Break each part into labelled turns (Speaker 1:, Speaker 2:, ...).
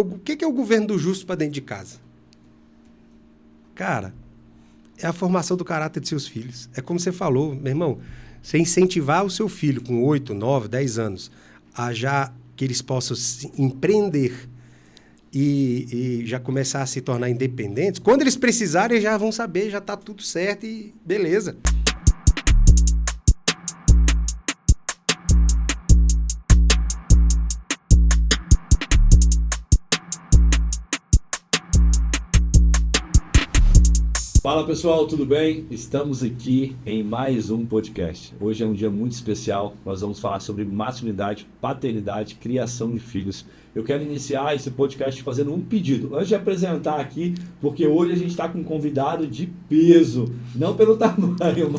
Speaker 1: Porque o que é o governo do justo para dentro de casa? Cara, é a formação do caráter de seus filhos. É como você falou, meu irmão, você incentivar o seu filho com 8, 9, 10 anos a já que eles possam empreender e já começar a se tornar independentes, quando eles precisarem, já vão saber, já está tudo certo e beleza.
Speaker 2: Fala pessoal, tudo bem? Estamos aqui em mais um podcast. Hoje é um dia muito especial, nós vamos falar sobre masculinidade, paternidade, criação de filhos. Eu quero iniciar esse podcast fazendo um pedido, antes de apresentar aqui, porque hoje a gente está com um convidado de peso, não pelo tamanho,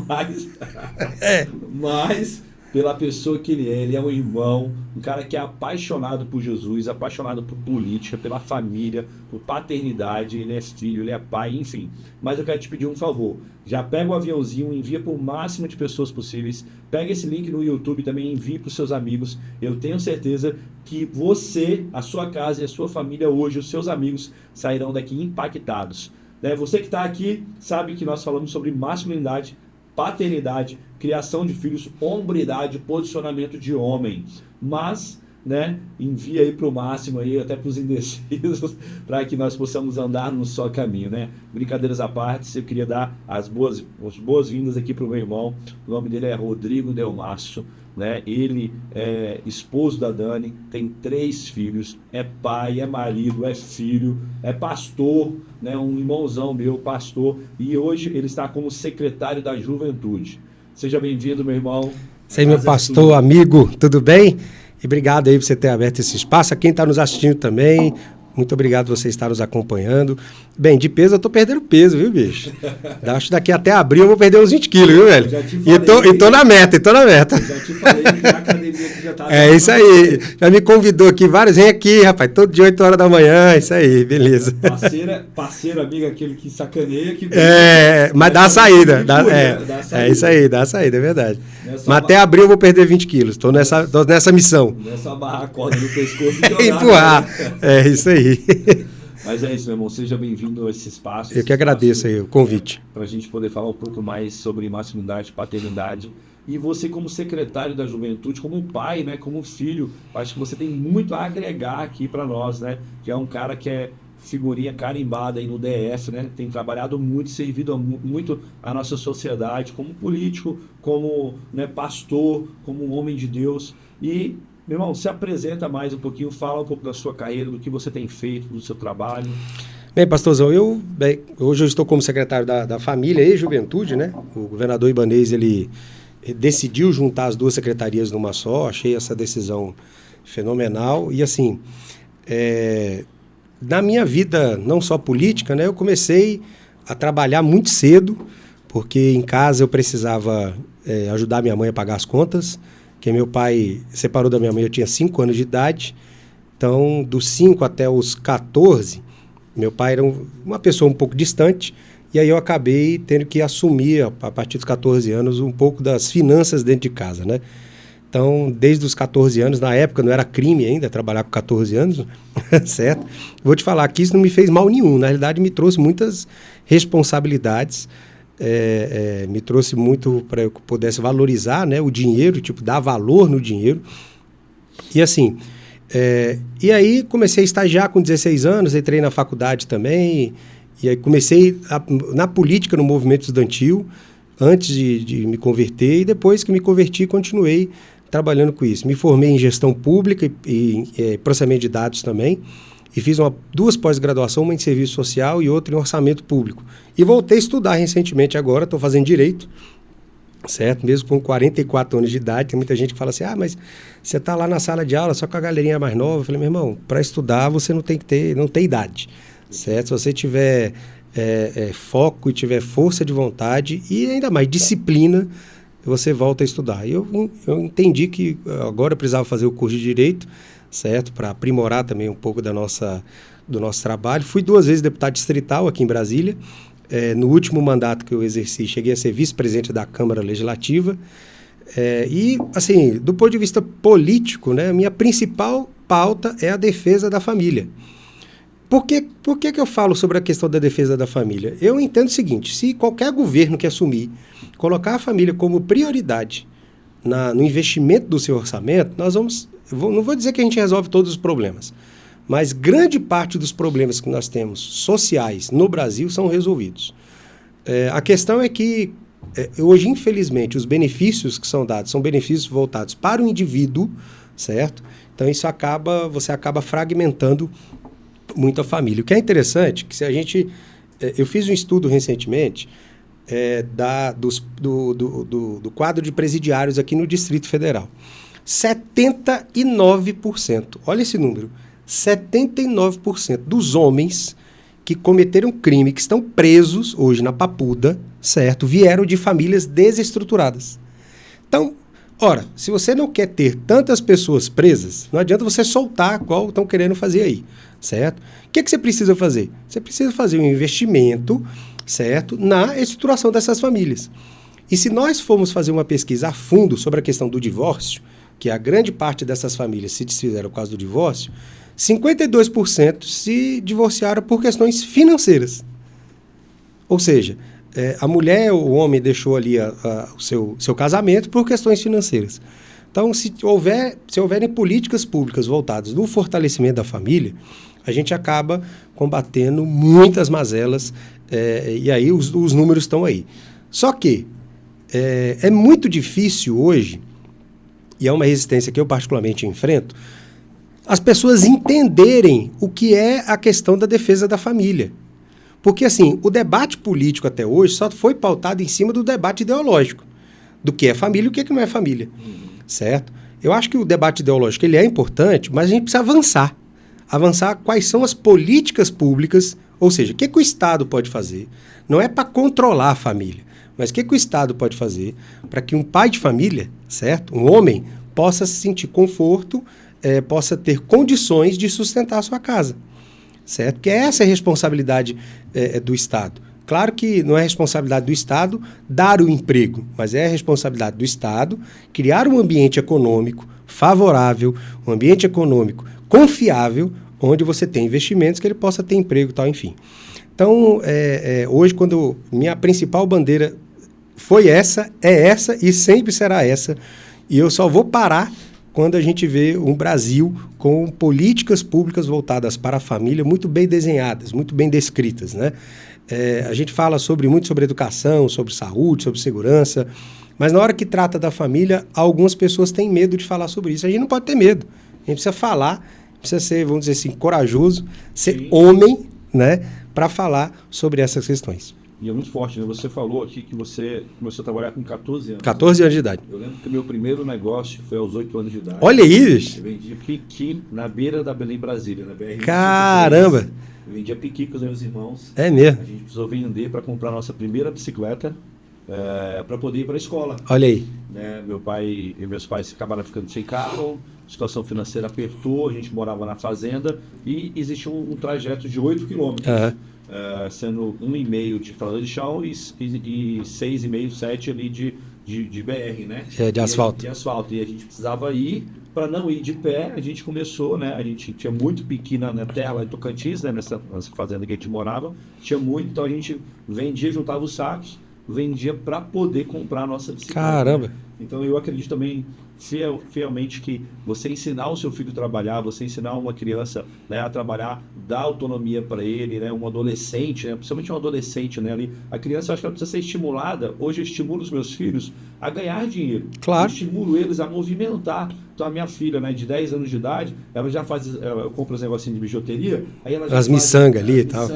Speaker 2: mas pela pessoa que ele é. Ele é um irmão, um cara que é apaixonado por Jesus, apaixonado por política, pela família, por paternidade, ele é filho, ele é pai, enfim. Mas eu quero te pedir um favor, já pega o aviãozinho, envia para o máximo de pessoas possíveis, pega esse link no YouTube também, envie para os seus amigos. Eu tenho certeza que você, a sua casa e a sua família hoje, os seus amigos, sairão daqui impactados. Você que está aqui sabe que nós falamos sobre masculinidade, paternidade, criação de filhos, hombridade, posicionamento de homem. Mas, envia aí para o máximo, aí, até para os indecisos, para que nós possamos andar no só caminho, Brincadeiras à parte, eu queria dar as boas-vindas aqui para o meu irmão. O nome dele é Rodrigo Delmasso, Ele é esposo da Dani, tem 3 filhos, é pai, é marido, é filho, é pastor, um irmãozão meu, pastor, e hoje ele está como secretário da Juventude. Seja bem-vindo, meu irmão.
Speaker 1: Sei, meu pastor, amigo, tudo bem? E obrigado aí por você ter aberto esse espaço. A quem está nos assistindo também, muito obrigado por você estar nos acompanhando. Bem, de peso eu tô perdendo peso, viu, bicho? Acho que daqui até abril eu vou perder uns 20 quilos, viu, velho? E tô na meta. Eu
Speaker 2: já te falei que na academia que já tá...
Speaker 1: É isso aí. Já me convidou aqui vários. Vem aqui, rapaz, todo dia 8 horas da manhã, isso aí, beleza.
Speaker 2: Parceiro, amigo, aquele que sacaneia. Que
Speaker 1: mas dá a saída. É isso aí, dá a saída, é verdade. Mas até abril eu vou perder 20 quilos. Tô nessa missão.
Speaker 2: Não é só amarrar a corda no pescoço e jogar.
Speaker 1: Empurrar. É isso aí.
Speaker 2: Mas é isso, meu irmão. Seja bem-vindo a esse espaço.
Speaker 1: Eu que agradeço aí o convite.
Speaker 2: Para a gente poder falar um pouco mais sobre masculinidade, paternidade. E você, como secretário da Juventude, como pai, como filho, acho que você tem muito a agregar aqui para nós, Que é um cara que é figurinha carimbada aí no DF, Tem trabalhado muito, servido muito à nossa sociedade, como político, como pastor, como um homem de Deus. E, meu irmão, se apresenta mais um pouquinho, fala um pouco da sua carreira, do que você tem feito, do seu trabalho.
Speaker 1: Bem, pastorzão, hoje eu estou como secretário da Família e Juventude, O governador Ibanez, ele decidiu juntar as 2 secretarias numa só, achei essa decisão fenomenal. E assim, na minha vida, não só política, eu comecei a trabalhar muito cedo, porque em casa eu precisava ajudar minha mãe a pagar as contas, porque meu pai separou da minha mãe, eu tinha 5 anos de idade. Então, dos 5 até os 14, meu pai era uma pessoa um pouco distante, e aí eu acabei tendo que assumir, a partir dos 14 anos, um pouco das finanças dentro de casa, Então, desde os 14 anos, na época não era crime ainda trabalhar com 14 anos, certo? Vou te falar que isso não me fez mal nenhum, na realidade me trouxe muitas responsabilidades, me trouxe muito para eu pudesse valorizar, o dinheiro, dar valor no dinheiro. E assim, e aí comecei a estagiar com 16 anos, entrei na faculdade também, e aí comecei na política, no movimento estudantil, antes de me converter, e depois que me converti, continuei trabalhando com isso. Me formei em gestão pública e processamento de dados também, e fiz 2 pós-graduações, uma em serviço social e outra em orçamento público. E voltei a estudar recentemente agora, estou fazendo direito, certo? Mesmo com 44 anos de idade, tem muita gente que fala assim, mas você está lá na sala de aula só com a galerinha mais nova. Eu falei, meu irmão, para estudar você não tem idade, certo? Se você tiver foco e tiver força de vontade e ainda mais disciplina, você volta a estudar. E eu entendi que agora eu precisava fazer o curso de Direito, certo? Para aprimorar também um pouco do nosso trabalho. Fui 2 vezes deputado distrital aqui em Brasília. No último mandato que eu exerci, cheguei a ser vice-presidente da Câmara Legislativa. E, assim, do ponto de vista político, a minha principal pauta é a defesa da família. Por que eu falo sobre a questão da defesa da família? Eu entendo o seguinte, se qualquer governo que assumir, colocar a família como prioridade no investimento do seu orçamento, não vou dizer que a gente resolve todos os problemas, mas grande parte dos problemas que nós temos sociais no Brasil são resolvidos. A questão é que hoje, infelizmente, os benefícios que são dados são benefícios voltados para o indivíduo, certo? Então você acaba fragmentando muito a família. O que é interessante, que se a gente... eu fiz um estudo recentemente do quadro de presidiários aqui no Distrito Federal. 79%, olha esse número, 79% dos homens que cometeram crime, que estão presos hoje na Papuda, certo, vieram de famílias desestruturadas. Então, ora, se você não quer ter tantas pessoas presas, não adianta você soltar igual estão querendo fazer aí, certo? O que você precisa fazer? Você precisa fazer um investimento, certo, na estruturação dessas famílias. E se nós formos fazer uma pesquisa a fundo sobre a questão do divórcio, que a grande parte dessas famílias se desfizeram por causa do divórcio, 52% se divorciaram por questões financeiras. Ou seja, a mulher, o homem deixou ali o seu casamento por questões financeiras. Então, se houverem políticas públicas voltadas no fortalecimento da família, a gente acaba combatendo muitas mazelas, e aí os números estão aí. Só que é muito difícil hoje, e é uma resistência que eu particularmente enfrento, as pessoas entenderem o que é a questão da defesa da família. Porque, assim, o debate político até hoje só foi pautado em cima do debate ideológico, do que é família e o que não é família, certo? Eu acho que o debate ideológico ele é importante, mas a gente precisa avançar quais são as políticas públicas, ou seja, o que o Estado pode fazer, não é para controlar a família, mas o que o Estado pode fazer para que um pai de família, certo, um homem, possa se sentir conforto, possa ter condições de sustentar a sua casa, certo? Que essa é a responsabilidade do Estado. Claro que não é responsabilidade do Estado dar o emprego, mas é a responsabilidade do Estado criar um ambiente econômico favorável, um ambiente econômico confiável, onde você tem investimentos que ele possa ter emprego e tal, enfim. Então, hoje, quando minha principal bandeira foi essa, é essa e sempre será essa, e eu só vou parar quando a gente vê um Brasil com políticas públicas voltadas para a família muito bem desenhadas, muito bem descritas, né? A gente fala muito sobre educação, sobre saúde, sobre segurança, mas na hora que trata da família, algumas pessoas têm medo de falar sobre isso. A gente não pode ter medo, a gente precisa falar, precisa ser, vamos dizer assim, corajoso, ser Sim. homem, né, para falar sobre essas questões.
Speaker 2: E é muito forte, né? Você falou aqui que você começou a trabalhar com 14 anos.
Speaker 1: 14 anos de idade.
Speaker 2: Eu lembro que meu primeiro negócio foi aos 8 anos de idade.
Speaker 1: Olha aí, bicho.
Speaker 2: Eu vendia piqui na beira da Belém Brasília, na BR.
Speaker 1: Caramba!
Speaker 2: Eu vendia piqui com os meus irmãos.
Speaker 1: É mesmo?
Speaker 2: A gente precisou vender para comprar a nossa primeira bicicleta para poder ir para a escola.
Speaker 1: Olha aí.
Speaker 2: Meu pai e meus pais acabaram ficando sem carro, a situação financeira apertou, a gente morava na fazenda e existia um trajeto de 8 quilômetros. Sendo 1,5 de estrada de chão e 6,5, 7 ali de BR, né?
Speaker 1: De asfalto.
Speaker 2: De asfalto. E a gente precisava ir, para não ir de pé, a gente começou, né? A gente tinha muito piqui na terra lá em Tocantins, né? Nessa fazenda que a gente morava, tinha muito, então a gente vendia, juntava os sacos, vendia para poder comprar a nossa bicicleta.
Speaker 1: Caramba!
Speaker 2: Né? Então eu acredito também fielmente que você ensinar o seu filho a trabalhar, você ensinar uma criança, né, a trabalhar, dar autonomia para ele, né, um adolescente, né, principalmente um adolescente, né, ali, a criança, eu acho que ela precisa ser estimulada. Hoje eu estimulo os meus filhos a ganhar dinheiro.
Speaker 1: Claro.
Speaker 2: Eu estimulo eles a movimentar. Então a minha filha, né, de 10 anos de idade, ela já faz, eu compro os negocinhos de bijuteria, aí ela já
Speaker 1: as miçangas ali
Speaker 2: e tal.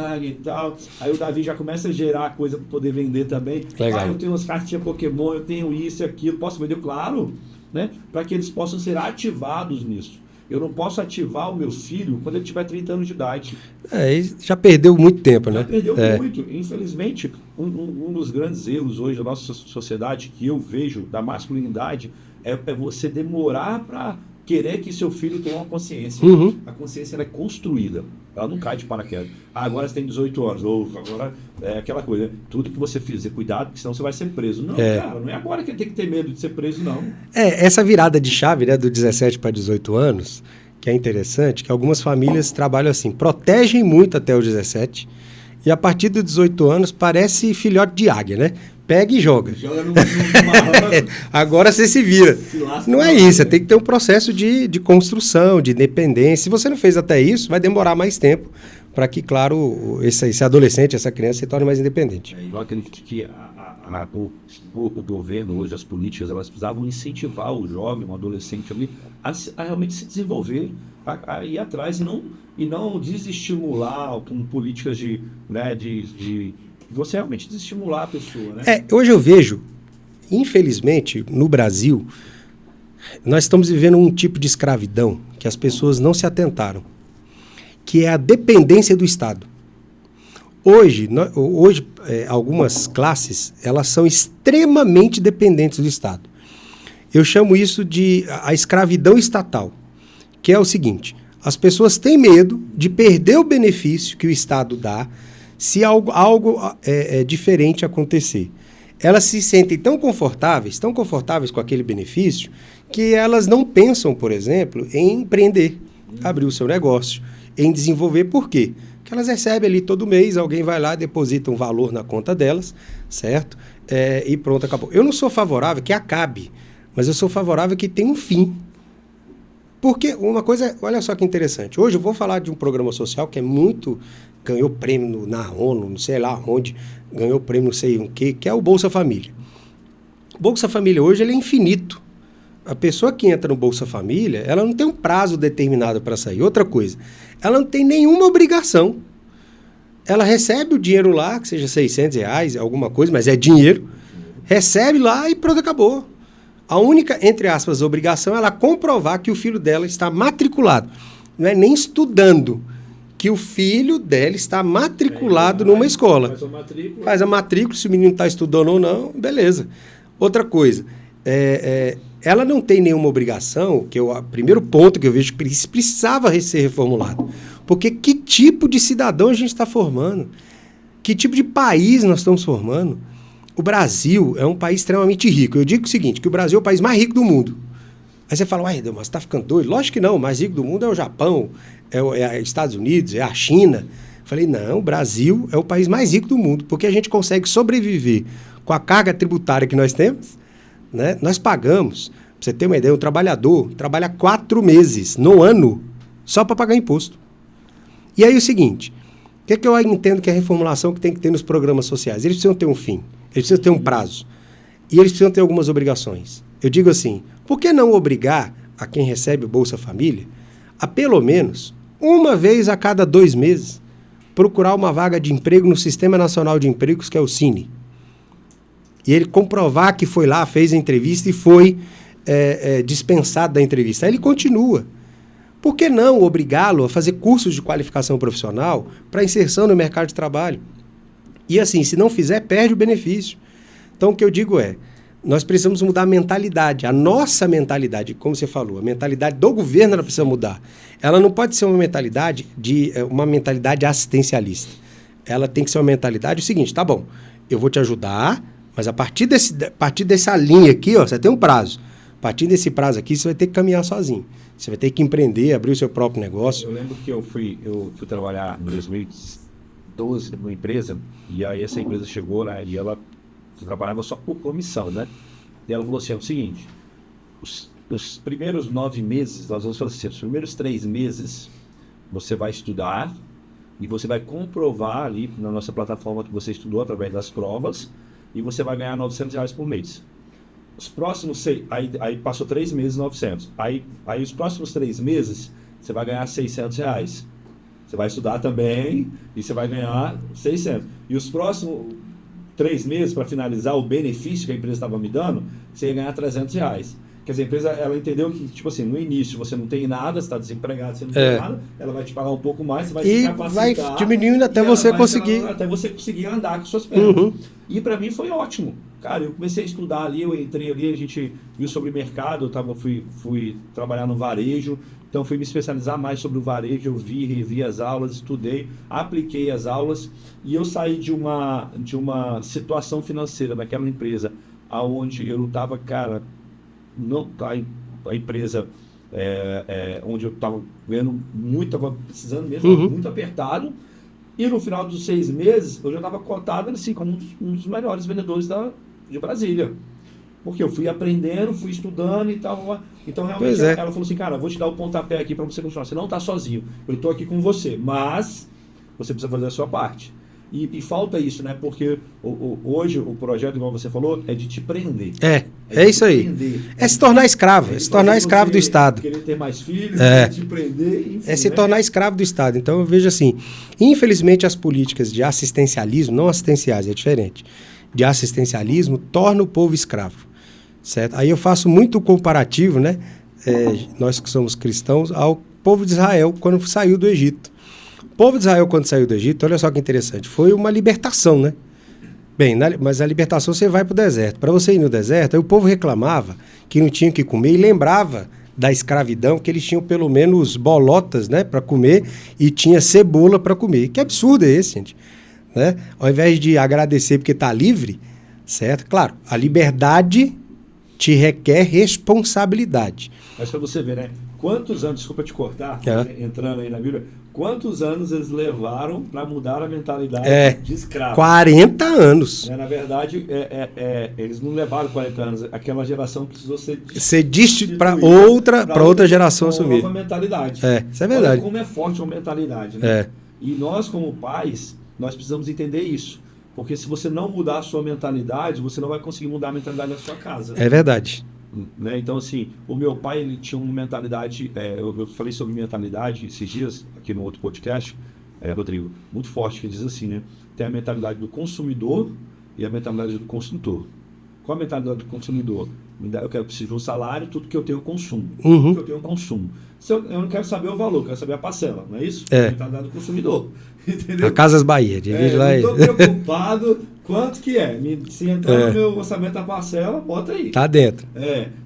Speaker 2: Aí o Davi já começa a gerar coisa para poder vender também.
Speaker 1: Legal.
Speaker 2: Eu tenho umas cartinhas Pokémon, eu tenho isso e aquilo, posso vender? Claro, né, para que eles possam ser ativados nisso. Eu não posso ativar o meu filho quando ele tiver 30 anos de idade.
Speaker 1: Já perdeu muito tempo, né?
Speaker 2: Já perdeu muito. Infelizmente, um dos grandes erros hoje da nossa sociedade, que eu vejo da masculinidade, é você demorar para querer que seu filho tenha uma consciência.
Speaker 1: Uhum.
Speaker 2: A consciência ela é construída. Ela não cai de paraquedas. Agora você tem 18 anos. Ou agora é aquela coisa. Né? Tudo que você fizer, cuidado, porque senão você vai ser preso. Não, cara, não é agora que ele tem que ter medo de ser preso, não.
Speaker 1: Essa virada de chave, né, do 17 para 18 anos, que é interessante, que algumas famílias trabalham assim, protegem muito até os 17, e a partir dos 18 anos parece filhote de águia, né? Pega e joga.
Speaker 2: Joga no marrano.
Speaker 1: Agora você se vira. Não é isso, você
Speaker 2: né?
Speaker 1: tem que ter um processo de construção, de independência. Se você não fez até isso, vai demorar mais tempo para que, claro, esse adolescente, essa criança se torne mais independente.
Speaker 2: Eu acredito que o governo, hoje, as políticas, elas precisavam incentivar o jovem, o adolescente ali, a realmente se desenvolver, a ir atrás e não desestimular com políticas de você realmente desestimular a pessoa, né?
Speaker 1: Hoje eu vejo, infelizmente, no Brasil, nós estamos vivendo um tipo de escravidão que as pessoas não se atentaram, que é a dependência do Estado. Hoje algumas classes, elas são extremamente dependentes do Estado. Eu chamo isso de a escravidão estatal, que é o seguinte: as pessoas têm medo de perder o benefício que o Estado dá se algo diferente acontecer. Elas se sentem tão confortáveis com aquele benefício, que elas não pensam, por exemplo, em empreender, abrir o seu negócio, em desenvolver. Por quê? Porque elas recebem ali todo mês, alguém vai lá, deposita um valor na conta delas, certo? E pronto, acabou. Eu não sou favorável que acabe, mas eu sou favorável que tenha um fim. Porque uma coisa, olha só que interessante, hoje eu vou falar de um programa social que é muito... ganhou prêmio na ONU, não sei lá onde, ganhou prêmio não sei o quê, que é o Bolsa Família. O Bolsa Família hoje ele é infinito. A pessoa que entra no Bolsa Família, ela não tem um prazo determinado para sair. Outra coisa, ela não tem nenhuma obrigação. Ela recebe o dinheiro lá, que seja R$600, alguma coisa, mas é dinheiro, recebe lá e pronto, acabou. A única, entre aspas, obrigação é ela comprovar que o filho dela está matriculado. Não é nem estudando, que o filho dela está matriculado numa escola. Faz a matrícula, se o menino está estudando ou não, beleza. Outra coisa, ela não tem nenhuma obrigação, que o primeiro ponto que eu vejo que precisava ser reformulado. Porque que tipo de cidadão a gente está formando? Que tipo de país nós estamos formando? O Brasil é um país extremamente rico. Eu digo o seguinte, que o Brasil é o país mais rico do mundo. Aí você fala, uai, mas você está ficando doido? Lógico que não, o mais rico do mundo é o Japão, é os Estados Unidos, é a China. Falei, não, o Brasil é o país mais rico do mundo, porque a gente consegue sobreviver com a carga tributária que nós temos, né? Nós pagamos, pra você ter uma ideia, um trabalhador trabalha 4 meses no ano só para pagar imposto. E aí o seguinte, o que eu entendo que é a reformulação que tem que ter nos programas sociais? Eles precisam ter um fim, eles precisam ter um prazo, e eles precisam ter algumas obrigações. Eu digo assim, por que não obrigar a quem recebe o Bolsa Família a pelo menos uma vez a cada 2 meses procurar uma vaga de emprego no Sistema Nacional de Empregos, que é o SINE. E ele comprovar que foi lá, fez a entrevista e foi dispensado da entrevista. Aí ele continua. Por que não obrigá-lo a fazer cursos de qualificação profissional para inserção no mercado de trabalho? E assim, se não fizer, perde o benefício. Então o que eu digo é, nós precisamos mudar a mentalidade, a nossa mentalidade, como você falou, a mentalidade do governo ela precisa mudar. Ela não pode ser uma mentalidade assistencialista. Ela tem que ser uma mentalidade, o seguinte, tá bom, eu vou te ajudar, mas a partir dessa linha aqui, ó, você tem um prazo. A partir desse prazo aqui, você vai ter que caminhar sozinho. Você vai ter que empreender, abrir o seu próprio negócio.
Speaker 2: Eu lembro que eu fui trabalhar em 2012 numa empresa, e aí essa empresa chegou, né, e ela trabalhava só por comissão, né? E ela falou assim, é o seguinte, os primeiros 9 meses, nós vamos fazer assim, os primeiros 3 meses, você vai estudar e você vai comprovar ali na nossa plataforma que você estudou através das provas e você vai ganhar R$900 por mês. Os próximos, aí passou 3 meses, 900. Aí os próximos 3 meses, você vai ganhar R$600. Você vai estudar também e você vai ganhar 600. E os próximos 3 meses, para finalizar o benefício que a empresa estava me dando, você ia ganhar R$300. Quer dizer, a empresa, ela entendeu que, tipo assim, no início você não tem nada, você está desempregado, você não tem nada, ela vai te pagar um pouco mais, você vai te capacitar. E vai
Speaker 1: diminuindo até você conseguir.
Speaker 2: Até você conseguir andar com suas pernas.
Speaker 1: Uhum.
Speaker 2: E para mim foi ótimo. Cara, eu comecei a estudar ali, eu entrei ali, a gente viu sobre mercado, fui trabalhar no varejo, então fui me especializar mais sobre o varejo, eu revi as aulas, estudei, apliquei as aulas e eu saí de uma situação financeira daquela empresa, aonde eu estava, cara, não, a empresa onde eu estava ganhando muito, estava precisando mesmo, muito apertado. E no final dos 6 meses, eu já estava cotado assim, como um dos melhores vendedores de Brasília. Porque eu fui aprendendo, fui estudando e tal. Então, realmente, ela falou assim, cara, eu vou te dar o pontapé aqui para você continuar. Você não está sozinho, eu estou aqui com você, mas você precisa fazer a sua parte. E falta isso, né? Porque hoje o projeto, igual você falou, é de te prender.
Speaker 1: É isso aí.
Speaker 2: Prender,
Speaker 1: é se tornar escravo, se tornar escravo do Estado.
Speaker 2: Querer ter mais filhos, te prender, enfim,
Speaker 1: é se tornar escravo do Estado. Então eu vejo assim, infelizmente as políticas de assistencialismo, não assistenciais, é diferente, de assistencialismo, tornam o povo escravo, certo? Aí eu faço muito comparativo, né? Nós que somos cristãos, ao povo de Israel quando saiu do Egito. O povo de Israel, quando saiu do Egito, olha só que interessante, foi uma libertação, né? Bem, mas a libertação você vai para o deserto. Para você ir no deserto, aí o povo reclamava que não tinha o que comer e lembrava da escravidão, que eles tinham pelo menos bolotas, né, para comer e tinha cebola para comer. Que absurdo é esse, gente? Né? Ao invés de agradecer porque está livre, certo? Claro, a liberdade te requer responsabilidade.
Speaker 2: Mas para você ver, né? Quantos anos, desculpa te cortar, entrando aí na Bíblia, quantos anos eles levaram para mudar a mentalidade de escravo?
Speaker 1: 40 anos.
Speaker 2: Na verdade, eles não levaram 40 anos. Aquela geração precisou ser
Speaker 1: para outra geração assumir.
Speaker 2: Uma nova mentalidade.
Speaker 1: Isso é verdade.
Speaker 2: Olha como é forte uma mentalidade, né? E nós, como pais, nós precisamos entender isso. Porque se você não mudar a sua mentalidade, você não vai conseguir mudar a mentalidade da sua casa.
Speaker 1: É verdade.
Speaker 2: Né? Então, assim, o meu pai, ele tinha uma mentalidade, eu falei sobre mentalidade esses dias, aqui no outro podcast, Rodrigo, muito forte, que diz assim, né? Tem a mentalidade do consumidor e a mentalidade do construtor. Qual a mentalidade do consumidor? Eu preciso de um salário, tudo que eu tenho eu consumo. Tudo que eu tenho eu consumo. Eu não quero saber o valor, eu quero saber a parcela, não é isso? A mentalidade do consumidor. Entendeu?
Speaker 1: A Casas Bahia,
Speaker 2: não estou preocupado quanto que é. Se entrar no meu orçamento da parcela, bota aí.
Speaker 1: Tá dentro.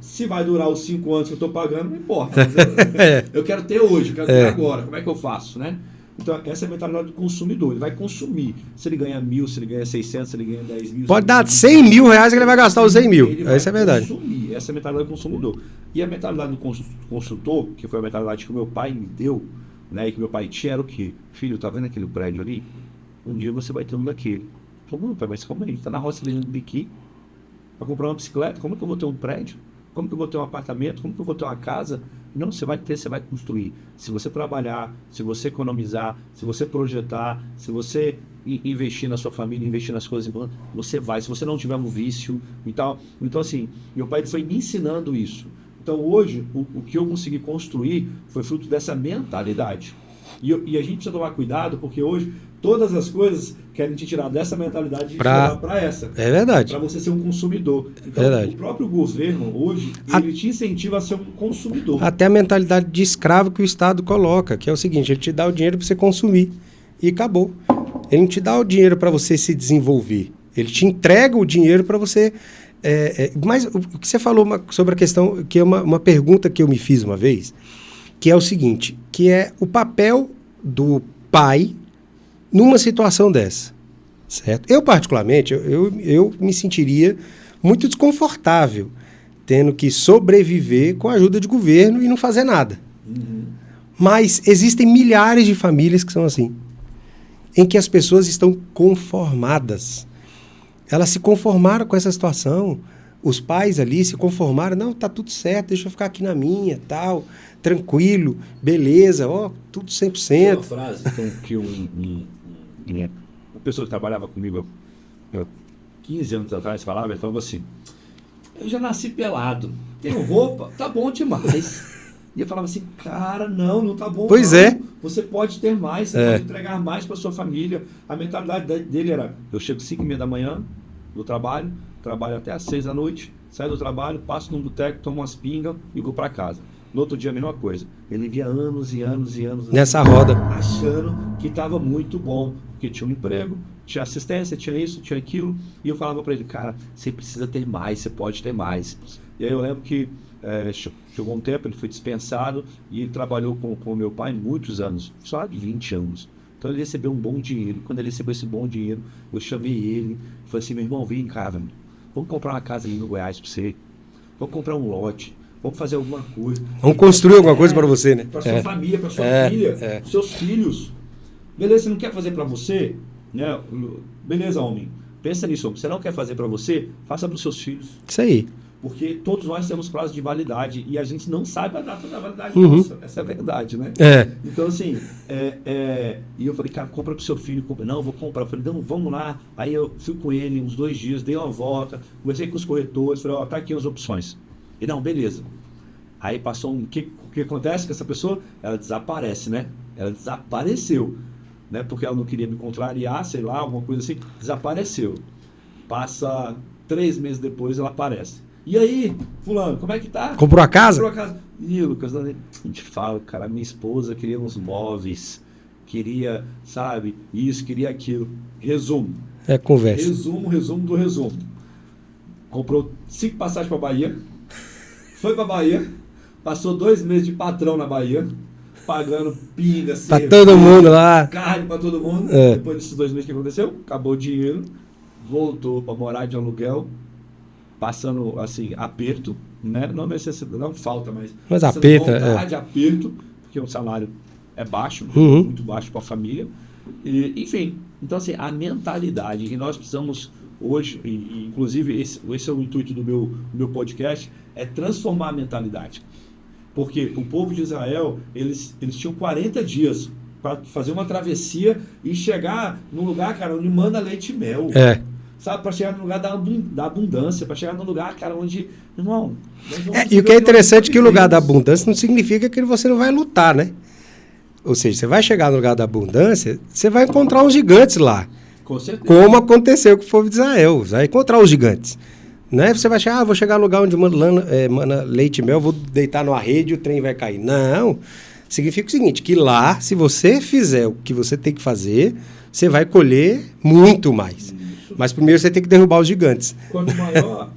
Speaker 2: Se vai durar os 5 anos que eu estou pagando, não importa. Mas eu quero ter hoje, eu quero ter agora. Como é que eu faço, né? Então, essa é a mentalidade do consumidor. Ele vai consumir. Se ele ganha 1.000, se ele ganha 600, se ele ganha 10 mil...
Speaker 1: Pode dar 100 mil reais que ele vai gastar os 100 mil. Isso é verdade.
Speaker 2: Consumir. Essa é a mentalidade do consumidor. E a mentalidade do consultor, que foi a mentalidade que o meu pai me deu, né, e que meu pai tinha, era o quê? Filho, tá vendo aquele prédio ali? Um dia você vai ter um daquele. Falei, pai, mas como é? Ele tá na roça ali no biqui para comprar uma bicicleta. Como é que eu vou ter um prédio? Como que eu vou ter um apartamento? Como que eu vou ter uma casa? Não, você vai ter, você vai construir. Se você trabalhar, se você economizar, se você projetar, se você investir na sua família, investir nas coisas, você vai. Se você não tiver um vício e tal. Então, assim, meu pai foi me ensinando isso. Então, hoje, o que eu consegui construir foi fruto dessa mentalidade. E a gente precisa tomar cuidado, porque hoje todas as coisas querem te tirar dessa mentalidade e tirar para essa.
Speaker 1: É verdade.
Speaker 2: Para você ser um consumidor. Então, o próprio governo, hoje, ele te incentiva a ser um consumidor.
Speaker 1: Até a mentalidade de escravo que o Estado coloca, que é o seguinte, ele te dá o dinheiro para você consumir e acabou. Ele não te dá o dinheiro para você se desenvolver. Ele te entrega o dinheiro para você... Mas o que você falou sobre a questão, que é uma pergunta que eu me fiz uma vez, que é o seguinte, que é o papel do pai numa situação dessa, certo? Eu, particularmente, eu me sentiria muito desconfortável tendo que sobreviver com a ajuda de governo e não fazer nada. Mas existem milhares de famílias que são assim, em que as pessoas estão conformadas. Elas se conformaram com essa situação. Os pais ali se conformaram. Não, tá tudo certo, deixa eu ficar aqui na minha, tal, tranquilo, beleza, tudo 100%.
Speaker 2: Tem uma frase que uma pessoa que trabalhava comigo 15 anos atrás falava, ele falava assim, eu já nasci pelado, tenho roupa, tá bom demais. E eu falava assim, cara, não tá bom.
Speaker 1: Pois
Speaker 2: não. Você pode ter mais, você pode entregar mais para sua família. A mentalidade dele era, eu chego 5h30 da manhã do trabalho até às 6 da noite, saio do trabalho, passo num boteco, tomo umas pingas e vou para casa. No outro dia a mesma coisa. Ele vivia anos e anos e anos
Speaker 1: nessa roda,
Speaker 2: achando que estava muito bom, porque tinha um emprego, tinha assistência, tinha isso, tinha aquilo. E eu falava para ele, cara, você precisa ter mais, você pode ter mais. E aí eu lembro que chegou um tempo, ele foi dispensado e ele trabalhou com o meu pai muitos anos, só de 20 anos. Então ele recebeu um bom dinheiro. Quando ele recebeu esse bom dinheiro, eu chamei ele e falei assim, meu irmão, vem cá, velho. Vamos comprar uma casa ali no Goiás para você. Vamos comprar um lote. vamos fazer alguma coisa.
Speaker 1: Vamos construir alguma coisa para você, né?
Speaker 2: Para sua família, para sua filha, seus filhos. Beleza, você não quer fazer para você? Né? Beleza, homem. Pensa nisso, homem. Você não quer fazer para você? Faça para os seus filhos.
Speaker 1: Isso aí.
Speaker 2: Porque todos nós temos prazo de validade e a gente não sabe a data da validade nossa. Essa é a verdade, né? Então, assim, e eu falei, cara, compra pro seu filho. Compra. Não, eu vou comprar. Eu falei, não, vamos lá. Aí eu fui com ele uns 2 dias, dei uma volta, conversei com os corretores, falei, ó, tá aqui as opções. E não, beleza. Aí passou o que acontece com essa pessoa? Ela desaparece, né? Ela desapareceu, né? Porque ela não queria me contrariar, sei lá, alguma coisa assim. Desapareceu. Passa 3 meses depois, ela aparece. E aí, fulano, como é que tá?
Speaker 1: Comprou a casa?
Speaker 2: Comprou a casa. Ih, Lucas, a gente fala, cara, minha esposa queria uns móveis, queria, sabe, isso, queria aquilo. Resumo.
Speaker 1: Conversa.
Speaker 2: Resumo do resumo. Comprou 5 passagens pra Bahia, foi pra Bahia, passou 2 meses de patrão na Bahia, pagando pinga,
Speaker 1: pra todo mundo lá.
Speaker 2: Carne pra todo mundo. Depois desses 2 meses, o que aconteceu? Acabou o dinheiro, voltou pra morar de aluguel, passando, assim, aperto, né? Não necessidade, não falta, mas
Speaker 1: aperto,
Speaker 2: aperto, porque o salário é baixo, muito baixo para a família. E, enfim, então, assim, a mentalidade que nós precisamos hoje, e inclusive esse é o intuito do meu podcast, é transformar a mentalidade. Porque o povo de Israel, eles tinham 40 dias para fazer uma travessia e chegar num lugar, cara, onde manda leite e mel. Sabe, para chegar no lugar da abundância, para chegar no lugar, cara, onde, irmão...
Speaker 1: E o que é interessante é que o lugar da abundância não significa que você não vai lutar, né? Ou seja, você vai chegar no lugar da abundância, você vai encontrar uns gigantes lá.
Speaker 2: Com certeza.
Speaker 1: Como aconteceu com o povo de Israel. Você vai encontrar os gigantes. Não é você vai chegar, vou chegar no lugar onde manda leite e mel, vou deitar numa rede e o trem vai cair. Não. Significa o seguinte, que lá, se você fizer o que você tem que fazer, você vai colher muito mais. Mas primeiro você tem que derrubar os gigantes.
Speaker 2: Quanto maior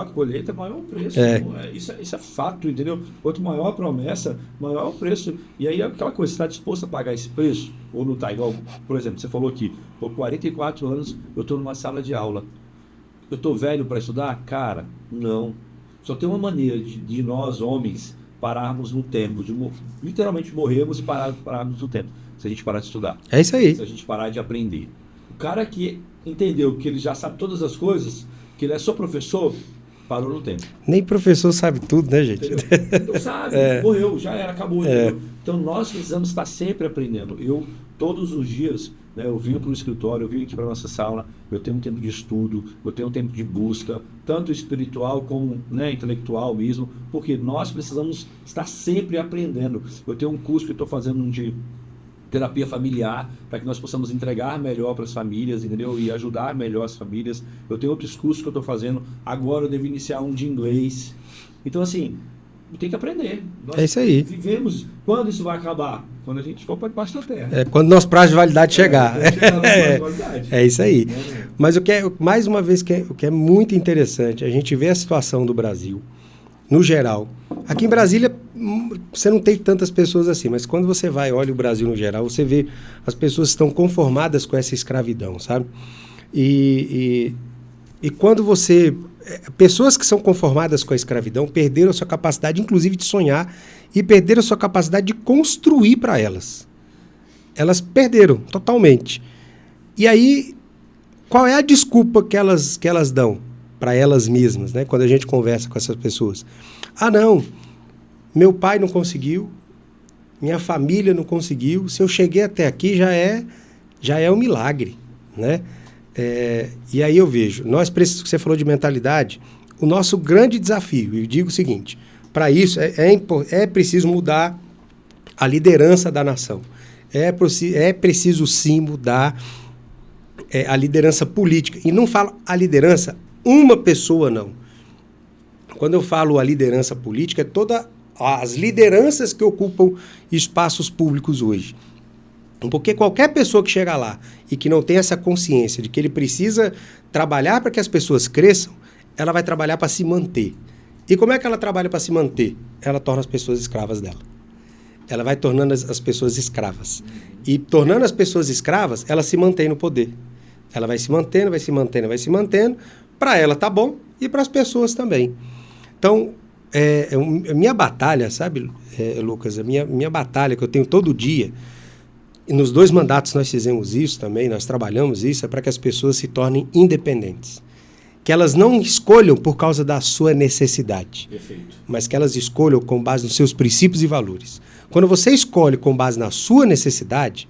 Speaker 2: a colheita, maior o preço. Isso é fato, entendeu? Quanto maior a promessa, maior o preço. E aí aquela coisa, você está disposto a pagar esse preço? Ou não está? Igual, por exemplo, você falou aqui, por 44 anos eu estou numa sala de aula. Eu estou velho para estudar? Cara, não. Só tem uma maneira de nós, homens, pararmos no tempo. Literalmente morrermos e pararmos no tempo. Se a gente parar de estudar.
Speaker 1: É isso aí.
Speaker 2: Se a gente parar de aprender. O cara que entendeu que ele já sabe todas as coisas, que ele é só professor, parou no tempo.
Speaker 1: Nem professor sabe tudo, né, gente?
Speaker 2: Não sabe, morreu, já era, acabou. Então nós precisamos estar sempre aprendendo. Eu, todos os dias, né, eu venho para o escritório, eu venho aqui para a nossa sala, eu tenho um tempo de estudo, eu tenho um tempo de busca, tanto espiritual como, né, intelectual mesmo, porque nós precisamos estar sempre aprendendo. Eu tenho um curso que eu estou fazendo de terapia familiar, para que nós possamos entregar melhor para as famílias, entendeu? E ajudar melhor as famílias. Eu tenho outros cursos que eu estou fazendo. Agora eu devo iniciar um de inglês. Então, assim, tem que aprender. Nós
Speaker 1: é isso aí.
Speaker 2: Vivemos. Quando isso vai acabar? Quando a gente for para debaixo da terra.
Speaker 1: Quando nosso prazo de validade chegar. É isso aí.
Speaker 2: É.
Speaker 1: Mas mais uma vez, o que é muito interessante, a gente vê a situação do Brasil, no geral. Aqui em Brasília, você não tem tantas pessoas assim, mas quando você vai, olha o Brasil no geral, você vê as pessoas estão conformadas com essa escravidão, sabe? E quando você... Pessoas que são conformadas com a escravidão perderam a sua capacidade, inclusive, de sonhar e perderam a sua capacidade de construir para elas. Elas perderam totalmente. E aí, qual é a desculpa que elas dão para elas mesmas, né? Quando a gente conversa com essas pessoas? Ah, não, meu pai não conseguiu, minha família não conseguiu, se eu cheguei até aqui já é um milagre, né? E aí eu vejo, você falou de mentalidade, o nosso grande desafio, eu digo o seguinte, para isso é preciso mudar a liderança da nação, é preciso sim mudar a liderança política, e não falo a liderança, uma pessoa não. Quando eu falo a liderança política, é todas as lideranças que ocupam espaços públicos hoje. Porque qualquer pessoa que chega lá e que não tem essa consciência de que ele precisa trabalhar para que as pessoas cresçam, ela vai trabalhar para se manter. E como é que ela trabalha para se manter? Ela torna as pessoas escravas dela. Ela vai tornando as pessoas escravas. E tornando as pessoas escravas, ela se mantém no poder. Ela vai se mantendo. Para ela tá bom e para as pessoas também. Então, A minha batalha, sabe, Lucas, a minha batalha que eu tenho todo dia, e nos 2 mandatos nós fizemos isso também, nós trabalhamos isso, é para que as pessoas se tornem independentes. Que elas não escolham por causa da sua necessidade,
Speaker 2: Perfeito.
Speaker 1: mas que elas escolham com base nos seus princípios e valores. Quando você escolhe com base na sua necessidade,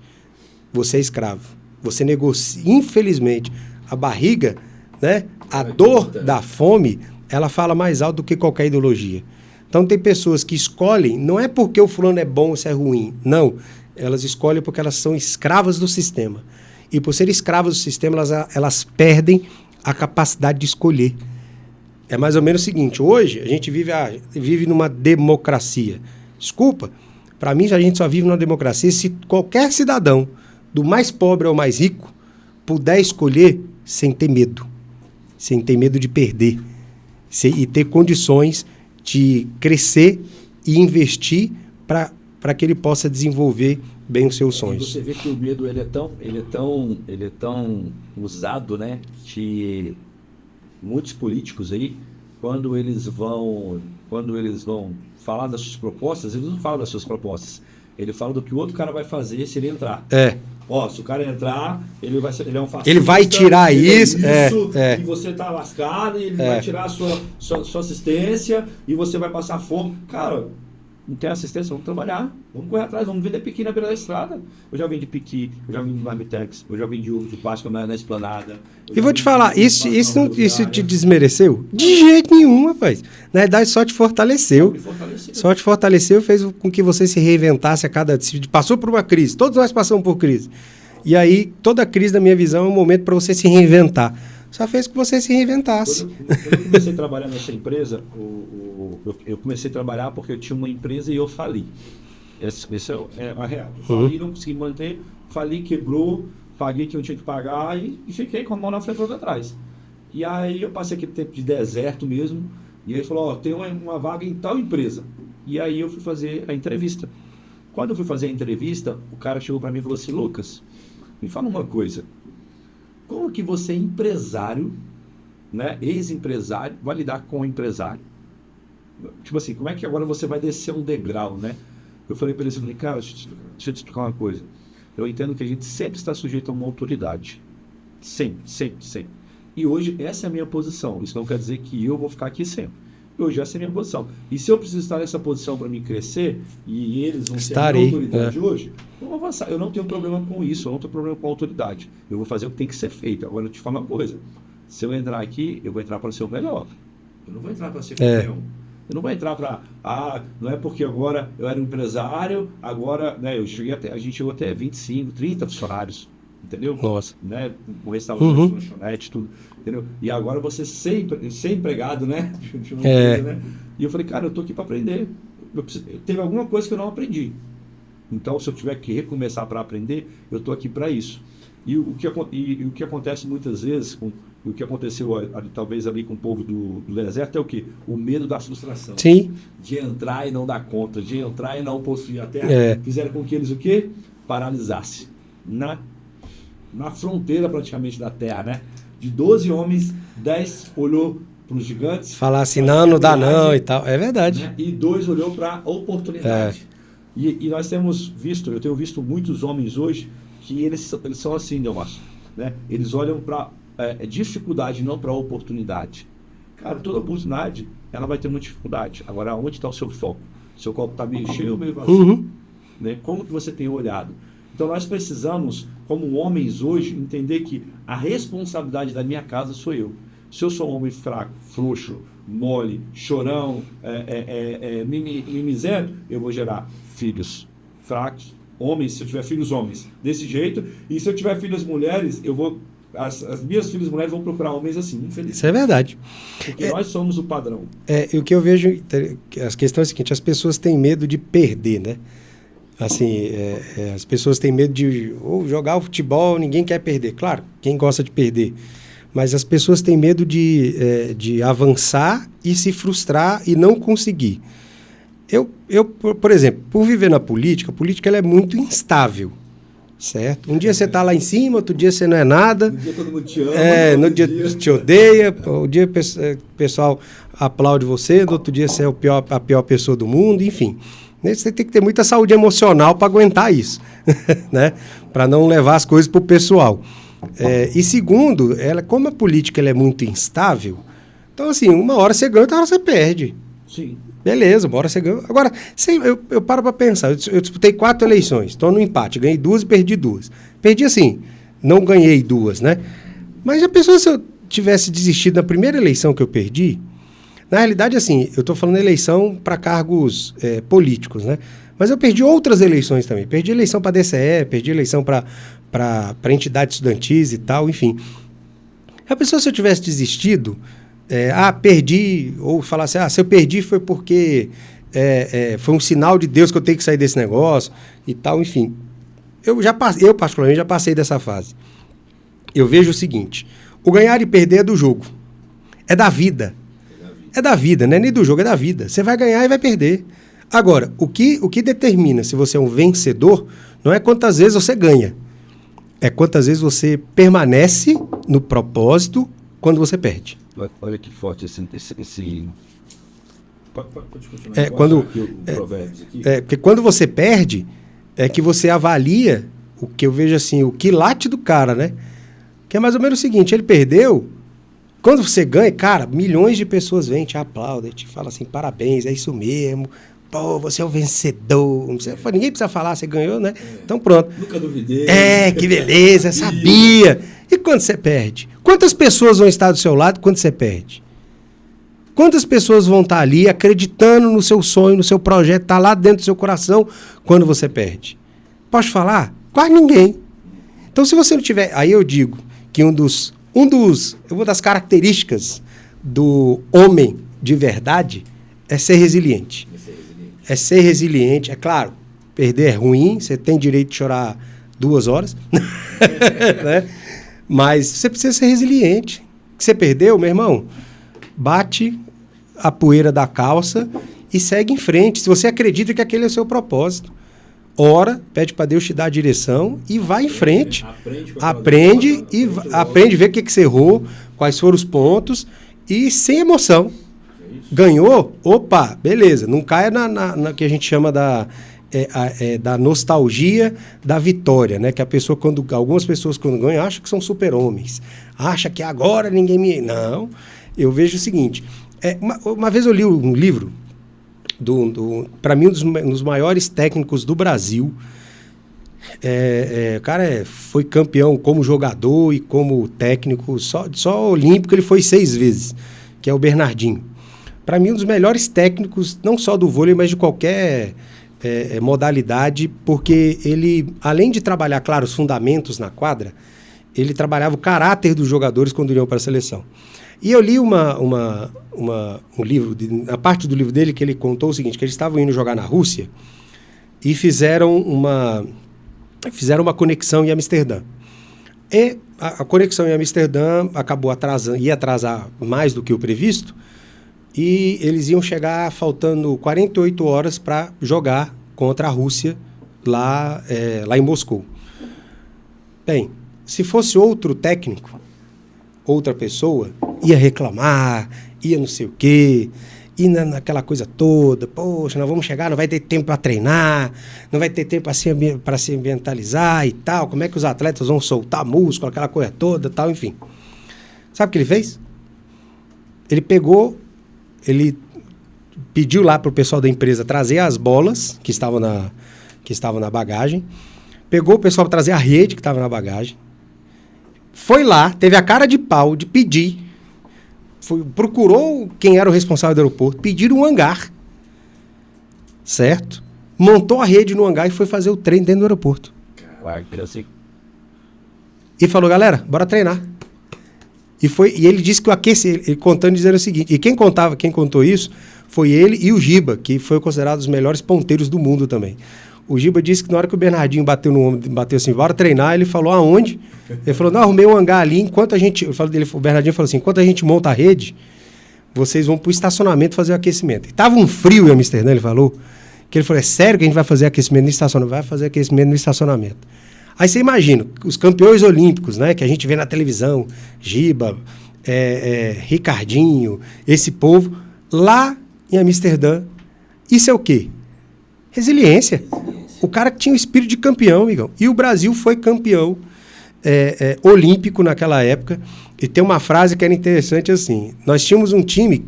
Speaker 1: você é escravo. Você negocia, infelizmente, a barriga, né, a dor da fome, ela fala mais alto do que qualquer ideologia. Então tem pessoas que escolhem, não é porque o fulano é bom ou se é ruim, não. Elas escolhem porque elas são escravas do sistema. E por serem escravas do sistema, elas perdem a capacidade de escolher. É mais ou menos o seguinte, hoje a gente vive numa democracia. Desculpa, para mim a gente só vive numa democracia se qualquer cidadão, do mais pobre ao mais rico, puder escolher sem ter medo de perder, e ter condições de crescer e investir para que ele possa desenvolver bem os seus sonhos.
Speaker 2: Você vê que o medo ele é tão usado, né, que muitos políticos aí, quando eles vão falar das suas propostas, eles não falam das suas propostas. Ele fala do que o outro cara vai fazer se ele entrar. Se o cara entrar, ele é um fascista.
Speaker 1: Ele vai tirar isso.
Speaker 2: E você tá lascado, e ele vai tirar a sua assistência, e você vai passar fome. Cara, não tem assistência, vamos trabalhar. Vamos correr atrás, vamos vender piqui na beira da estrada. Eu já vendi piqui, eu já vendi marmitex, eu já vendi ovo de Páscoa na esplanada. E
Speaker 1: vou te falar, isso te desmereceu? De jeito nenhum, rapaz. Na verdade, só te fortaleceu. Só te fortaleceu, fez com que você se reinventasse a cada... Passou por uma crise, todos nós passamos por crise. E aí, toda crise, na minha visão, é um momento para você se reinventar. Só fez com que você se reinventasse.
Speaker 2: Quando eu comecei a trabalhar nessa empresa, eu comecei a trabalhar porque eu tinha uma empresa e eu fali. Essa é a real. Eu fali, não consegui manter, fali, quebrou, paguei o que eu tinha que pagar e fiquei com a mão na frente e outra atrás. E aí eu passei aquele tempo de deserto mesmo, e ele falou, tem uma vaga em tal empresa. E aí eu fui fazer a entrevista. Quando eu fui fazer a entrevista, o cara chegou para mim e falou assim, Lucas, me fala uma coisa, como que você é empresário, né, ex-empresário, vai lidar com o empresário? Tipo assim, como é que agora você vai descer um degrau, né? Eu falei para ele, cara, deixa eu te explicar uma coisa. Eu entendo que a gente sempre está sujeito a uma autoridade. Sempre. E hoje essa é a minha posição. Isso não quer dizer que eu vou ficar aqui sempre. Hoje essa é a minha posição. E se eu preciso estar nessa posição para me crescer, e eles vão ser a minha autoridade hoje, vamos avançar. Eu não tenho problema com isso, eu não tenho problema com a autoridade. Eu vou fazer o que tem que ser feito. Agora eu te falo uma coisa. Se eu entrar aqui, eu vou entrar para ser o melhor. Eu não vou entrar para ser qualquer um. Eu não vou entrar para... não é porque agora eu era um empresário, agora, né, a gente chegou até 25, 30 funcionários, entendeu?
Speaker 1: Nossa.
Speaker 2: Né, com restaurante, lanchonete, tudo, entendeu? E agora você ser empregado, né? De uma empresa, né? E eu falei, cara, eu tô aqui para aprender. Teve alguma coisa que eu não aprendi. Então, se eu tiver que recomeçar para aprender, eu tô aqui para isso. E o que acontece muitas vezes, o que aconteceu talvez ali com o povo do deserto é o quê? O medo da frustração.
Speaker 1: Sim.
Speaker 2: De entrar e não dar conta, de entrar e não possuir a terra. Fizeram com que eles o quê? Paralisassem. Na fronteira praticamente da terra, né? De 12 homens, 10 olhou para os gigantes.
Speaker 1: Falar assim, não dá não e tal. É verdade.
Speaker 2: Né? E 2 olhou para a oportunidade. E nós temos visto, eu tenho visto muitos homens hoje que eles são assim, Delmar, né? Eles olham para dificuldade, não para oportunidade. Cara, toda oportunidade, ela vai ter uma dificuldade. Agora, onde está o seu foco? Seu copo está meio cheio ou meio vazio? Né? Como que você tem olhado? Então, nós precisamos, como homens hoje, entender que a responsabilidade da minha casa sou eu. Se eu sou um homem fraco, frouxo, mole, chorão, mimizento, eu vou gerar filhos fracos, homens, se eu tiver filhos homens, desse jeito, e se eu tiver filhas mulheres, eu vou... As minhas filhas mulheres vão procurar homens assim, infelizmente.
Speaker 1: Isso é verdade.
Speaker 2: Porque nós somos o padrão.
Speaker 1: O que eu vejo, a questão é a seguinte, as pessoas têm medo de perder, né? Assim, as pessoas têm medo de jogar o futebol, ninguém quer perder. Claro, quem gosta de perder. Mas as pessoas têm medo de avançar e se frustrar e não conseguir. Eu, por exemplo, por viver na política, a política ela é muito instável. certo? Um dia você está lá em cima, outro dia você não é nada.
Speaker 2: No dia todo mundo te ama.
Speaker 1: No dia te odeia, o dia o pessoal aplaude você, no outro dia você é a pior pessoa do mundo, enfim. Você tem que ter muita saúde emocional para aguentar isso, né? Para não levar as coisas para o pessoal. E segundo, como a política ela é muito instável, então assim, uma hora você ganha, outra hora você perde.
Speaker 2: Sim.
Speaker 1: Beleza, uma hora você ganha. Agora, eu paro para pensar, eu disputei 4 eleições, estou no empate, ganhei 2 e perdi 2. Perdi assim, não ganhei 2, né? Mas já pensou se eu tivesse desistido na primeira eleição que eu perdi? Na realidade, assim, eu estou falando eleição para cargos políticos, né? Mas eu perdi outras eleições também. Perdi eleição para DCE, perdi eleição para entidades estudantis e tal, enfim. A pessoa, se eu tivesse desistido, perdi, ou falasse, se eu perdi foi porque foi um sinal de Deus que eu tenho que sair desse negócio e tal, enfim. Eu particularmente, já passei dessa fase. Eu vejo o seguinte, o ganhar e perder é do jogo, é da vida. É da vida, não é nem do jogo, é da vida. Você vai ganhar e vai perder. Agora, o que determina se você é um vencedor não é quantas vezes você ganha. É quantas vezes você permanece no propósito quando você perde.
Speaker 2: Olha que forte esse... Pode continuar.
Speaker 1: Porque quando você perde, é que você avalia o que eu vejo assim, o quilate do cara, né? Que é mais ou menos o seguinte, ele perdeu... Quando você ganha, cara, milhões de pessoas vêm, te aplaudem, te falam assim, parabéns, é isso mesmo, pô, você é o vencedor. Ninguém precisa falar, você ganhou, né? Então pronto.
Speaker 2: Nunca duvidei.
Speaker 1: Que beleza, sabia. E quando você perde? Quantas pessoas vão estar do seu lado quando você perde? Quantas pessoas vão estar ali acreditando no seu sonho, no seu projeto, tá lá dentro do seu coração quando você perde? Posso falar? Quase ninguém. Então se você não tiver... Aí eu digo que uma das características do homem de verdade é ser resiliente. É claro, perder é ruim, você tem direito de chorar 2 horas, né? Mas você precisa ser resiliente. Você perdeu, meu irmão, bate a poeira da calça e segue em frente. Se você acredita que aquele é o seu propósito, ora, pede para Deus te dar a direção e vai em frente. Aprende a ver o que você errou, quais foram os pontos e sem emoção. Ganhou? Opa, beleza. Não caia na que a gente chama da nostalgia da vitória, né? Que algumas pessoas quando ganham acham que são super-homens. Acham que agora ninguém me... Não, eu vejo o seguinte. Uma vez eu li um livro para mim, um dos maiores técnicos do Brasil. O cara foi campeão como jogador e como técnico, só olímpico ele foi 6 vezes, que é o Bernardinho. Para mim, um dos melhores técnicos, não só do vôlei, mas de qualquer modalidade, porque ele, além de trabalhar, claro, os fundamentos na quadra, ele trabalhava o caráter dos jogadores quando iam para a seleção. E eu li um livro, a parte do livro dele que ele contou o seguinte, que eles estavam indo jogar na Rússia e fizeram uma conexão em Amsterdã. E a conexão em Amsterdã ia atrasar mais do que o previsto, e eles iam chegar faltando 48 horas para jogar contra a Rússia lá em Moscou. Bem, se fosse outro técnico, outra pessoa, ia reclamar, ia não sei o quê, ia naquela coisa toda, poxa, nós vamos chegar, não vai ter tempo para treinar, não vai ter tempo para se ambientalizar e tal, como é que os atletas vão soltar músculo, aquela coisa toda, tal, enfim. Sabe o que ele fez? Ele pediu lá para o pessoal da empresa trazer as bolas que estavam na bagagem, pegou o pessoal para trazer a rede que estava na bagagem, foi lá, teve a cara de pau de pedir, procurou quem era o responsável do aeroporto, pediram um hangar, certo? Montou a rede no hangar e foi fazer o treino dentro do aeroporto. E falou, galera, bora treinar. E ele disse que ele contando, dizendo o seguinte, e quem contou isso foi ele e o Giba, que foi considerado os melhores ponteiros do mundo também. O Giba disse que na hora que o Bernardinho bateu no ombro, bateu assim, bora treinar, ele falou, aonde? Ele falou, não, arrumei um hangar ali, enquanto a gente... O Bernardinho falou assim, enquanto a gente monta a rede, vocês vão pro estacionamento fazer o aquecimento. E tava um frio em Amsterdã, ele falou, que ele falou, é sério que a gente vai fazer aquecimento no estacionamento? Vai fazer aquecimento no estacionamento. Aí você imagina, os campeões olímpicos, né, que a gente vê na televisão, Giba, Ricardinho, esse povo, lá em Amsterdã, isso é o quê? Resiliência. O cara que tinha o espírito de campeão, amigão. E o Brasil foi campeão olímpico naquela época. E tem uma frase que era interessante assim, nós tínhamos um time,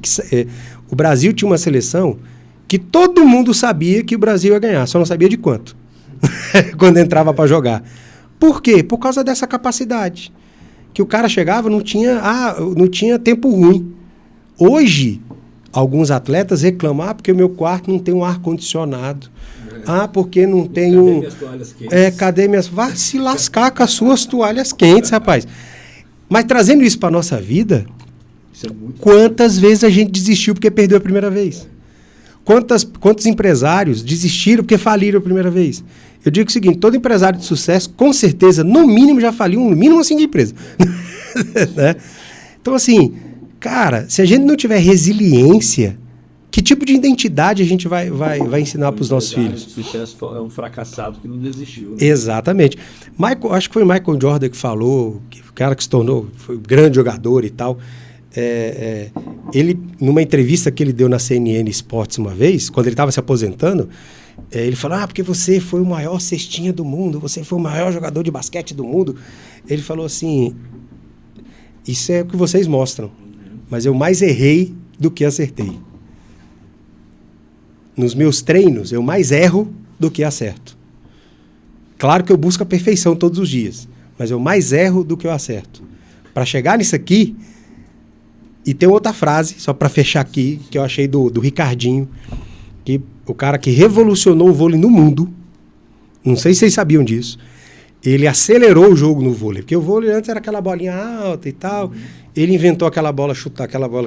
Speaker 1: o Brasil tinha uma seleção que todo mundo sabia que o Brasil ia ganhar, só não sabia de quanto, quando entrava para jogar. Por quê? Por causa dessa capacidade. Que o cara chegava, não tinha tempo ruim. Hoje, alguns atletas reclamam, porque o meu quarto não tem um ar-condicionado. Porque não tem
Speaker 2: Cadê minhas toalhas quentes?
Speaker 1: Cadê minhas... Vá se lascar com as suas toalhas quentes, rapaz. Mas trazendo isso para a nossa vida, quantas vezes a gente desistiu porque perdeu a primeira vez? Quantos empresários desistiram porque faliram a primeira vez? Eu digo o seguinte, todo empresário de sucesso, com certeza, no mínimo já faliu, no mínimo 5 empresas. Né? Então, assim, cara, se a gente não tiver resiliência, que tipo de identidade a gente vai ensinar para os nossos filhos?
Speaker 2: O sucesso é um fracassado que não desistiu. Né?
Speaker 1: Exatamente. Acho que foi Michael Jordan que falou, o cara que se tornou, foi um grande jogador e tal. Ele, numa entrevista que ele deu na CNN Sports uma vez, quando ele estava se aposentando, ele falou, porque você foi o maior cestinha do mundo, você foi o maior jogador de basquete do mundo. Ele falou assim, isso é o que vocês mostram, mas eu mais errei do que acertei. Nos meus treinos, eu mais erro do que acerto. Claro que eu busco a perfeição todos os dias, mas eu mais erro do que eu acerto. Para chegar nisso aqui, e tem outra frase, só para fechar aqui, que eu achei do Ricardinho, que o cara que revolucionou o vôlei no mundo, não sei se vocês sabiam disso, ele acelerou o jogo no vôlei, porque o vôlei antes era aquela bolinha alta e tal, ele inventou aquela bola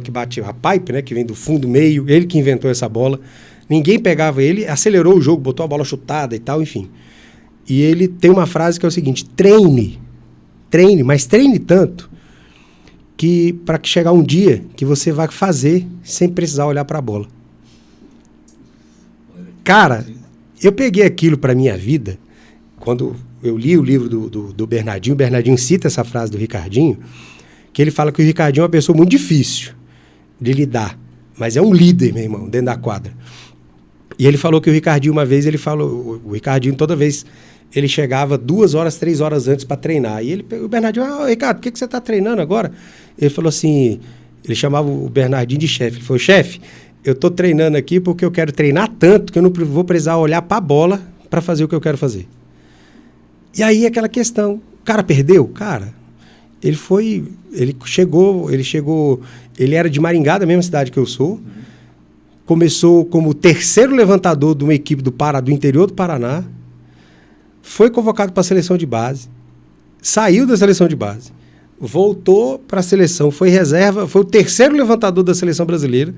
Speaker 1: que bate a pipe, né, que vem do fundo meio, ele que inventou essa bola, ninguém pegava ele, acelerou o jogo, botou a bola chutada e tal, enfim. E ele tem uma frase que é o seguinte, treine, mas treine tanto, que para que chegar um dia que você vai fazer sem precisar olhar para a bola. Cara, eu peguei aquilo para minha vida, quando eu li o livro do Bernardinho, o Bernardinho cita essa frase do Ricardinho, que ele fala que o Ricardinho é uma pessoa muito difícil de lidar, mas é um líder, meu irmão, dentro da quadra. E ele falou que o Ricardinho, uma vez, o Ricardinho, toda vez, ele chegava 2 horas, 3 horas antes para treinar. E o Bernardinho, Ricardo, por que você está treinando agora? Ele falou assim, ele chamava o Bernardinho de chefe. Ele falou, chefe, eu estou treinando aqui porque eu quero treinar tanto que eu não vou precisar olhar para a bola para fazer o que eu quero fazer. E aí aquela questão, o cara perdeu? Cara, ele chegou, ele era de Maringá, da mesma cidade que eu sou, começou como 3º levantador de uma equipe do interior do Paraná, foi convocado para a seleção de base, saiu da seleção de base, voltou para a seleção, foi reserva, foi o 3º levantador da seleção brasileira.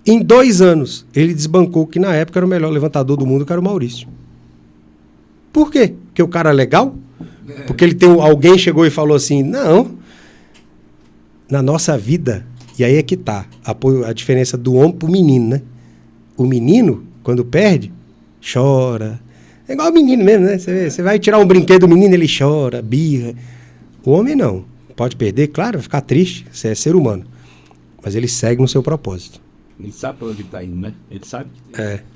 Speaker 1: Em 2 anos, ele desbancou que na época era o melhor levantador do mundo, que era o Maurício. Por quê? Porque o cara é legal? Porque alguém chegou e falou assim, não, na nossa vida, e aí é que tá a diferença do homem pro menino, né? O menino, quando perde, chora. É igual o menino mesmo, né? Você vai tirar um brinquedo do menino, ele chora, birra. O homem não. Pode perder, claro, vai ficar triste, você é ser humano. Mas ele segue no seu propósito.
Speaker 2: Ele sabe para onde está indo, né? Ele sabe.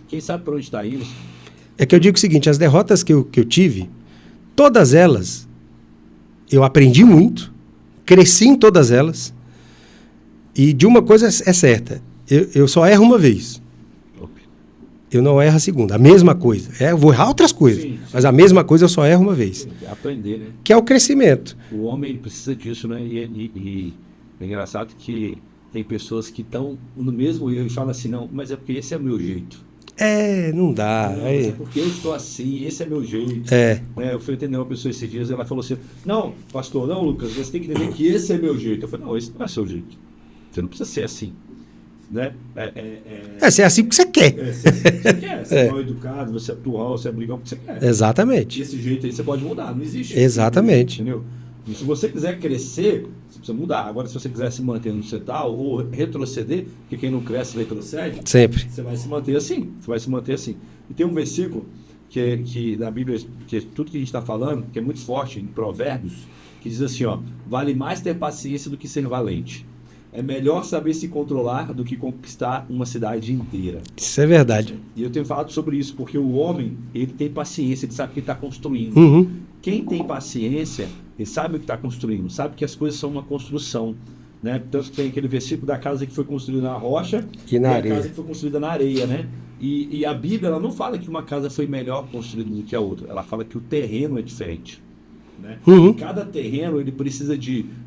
Speaker 2: Quem sabe para onde está indo?
Speaker 1: É que eu digo o seguinte, as derrotas que eu tive, todas elas, eu aprendi muito, cresci em todas elas, e de uma coisa é certa, eu só erro uma vez. Eu não erro a segunda, a mesma coisa. Eu vou errar outras coisas, sim. Mas a mesma coisa eu só erro uma vez.
Speaker 2: É aprender, né?
Speaker 1: Que é o crescimento.
Speaker 2: O homem precisa disso, né? E é engraçado que tem pessoas que estão no mesmo erro e falam assim, não, mas é porque esse é o meu jeito.
Speaker 1: Não dá.
Speaker 2: Não, mas é porque eu estou assim, esse é meu jeito. Eu fui entender uma pessoa esses dias, ela falou assim, não, pastor, não, Lucas, você tem que entender que esse é meu jeito. Eu falei, não, esse não é seu jeito. Você não precisa ser assim. Né?
Speaker 1: Você é assim porque você quer.
Speaker 2: Você quer, você é mal educado, você é atual, você é brigão porque você quer.
Speaker 1: Exatamente.
Speaker 2: Desse jeito aí você pode mudar, não existe.
Speaker 1: Exatamente.
Speaker 2: Entendeu? E se você quiser crescer, você precisa mudar. Agora, se você quiser se manter no você tá, ou retroceder, porque quem não cresce retrocede,
Speaker 1: sempre.
Speaker 2: Você vai se manter assim. E tem um versículo que na Bíblia, que tudo que a gente está falando, que é muito forte em Provérbios, que diz assim, ó, vale mais ter paciência do que ser valente. É melhor saber se controlar do que conquistar uma cidade inteira.
Speaker 1: Isso é verdade.
Speaker 2: E eu tenho falado sobre isso, porque o homem, ele tem paciência, ele sabe o que ele está construindo.
Speaker 1: Uhum.
Speaker 2: Quem tem paciência, ele sabe o que está construindo, sabe que as coisas são uma construção. Né? Tanto que tem aquele versículo da casa que foi construída na rocha
Speaker 1: e na areia.
Speaker 2: A casa que foi construída na areia, né? E a Bíblia, ela não fala que uma casa foi melhor construída do que a outra. Ela fala que o terreno é diferente. Né?
Speaker 1: Uhum.
Speaker 2: Cada terreno ele precisa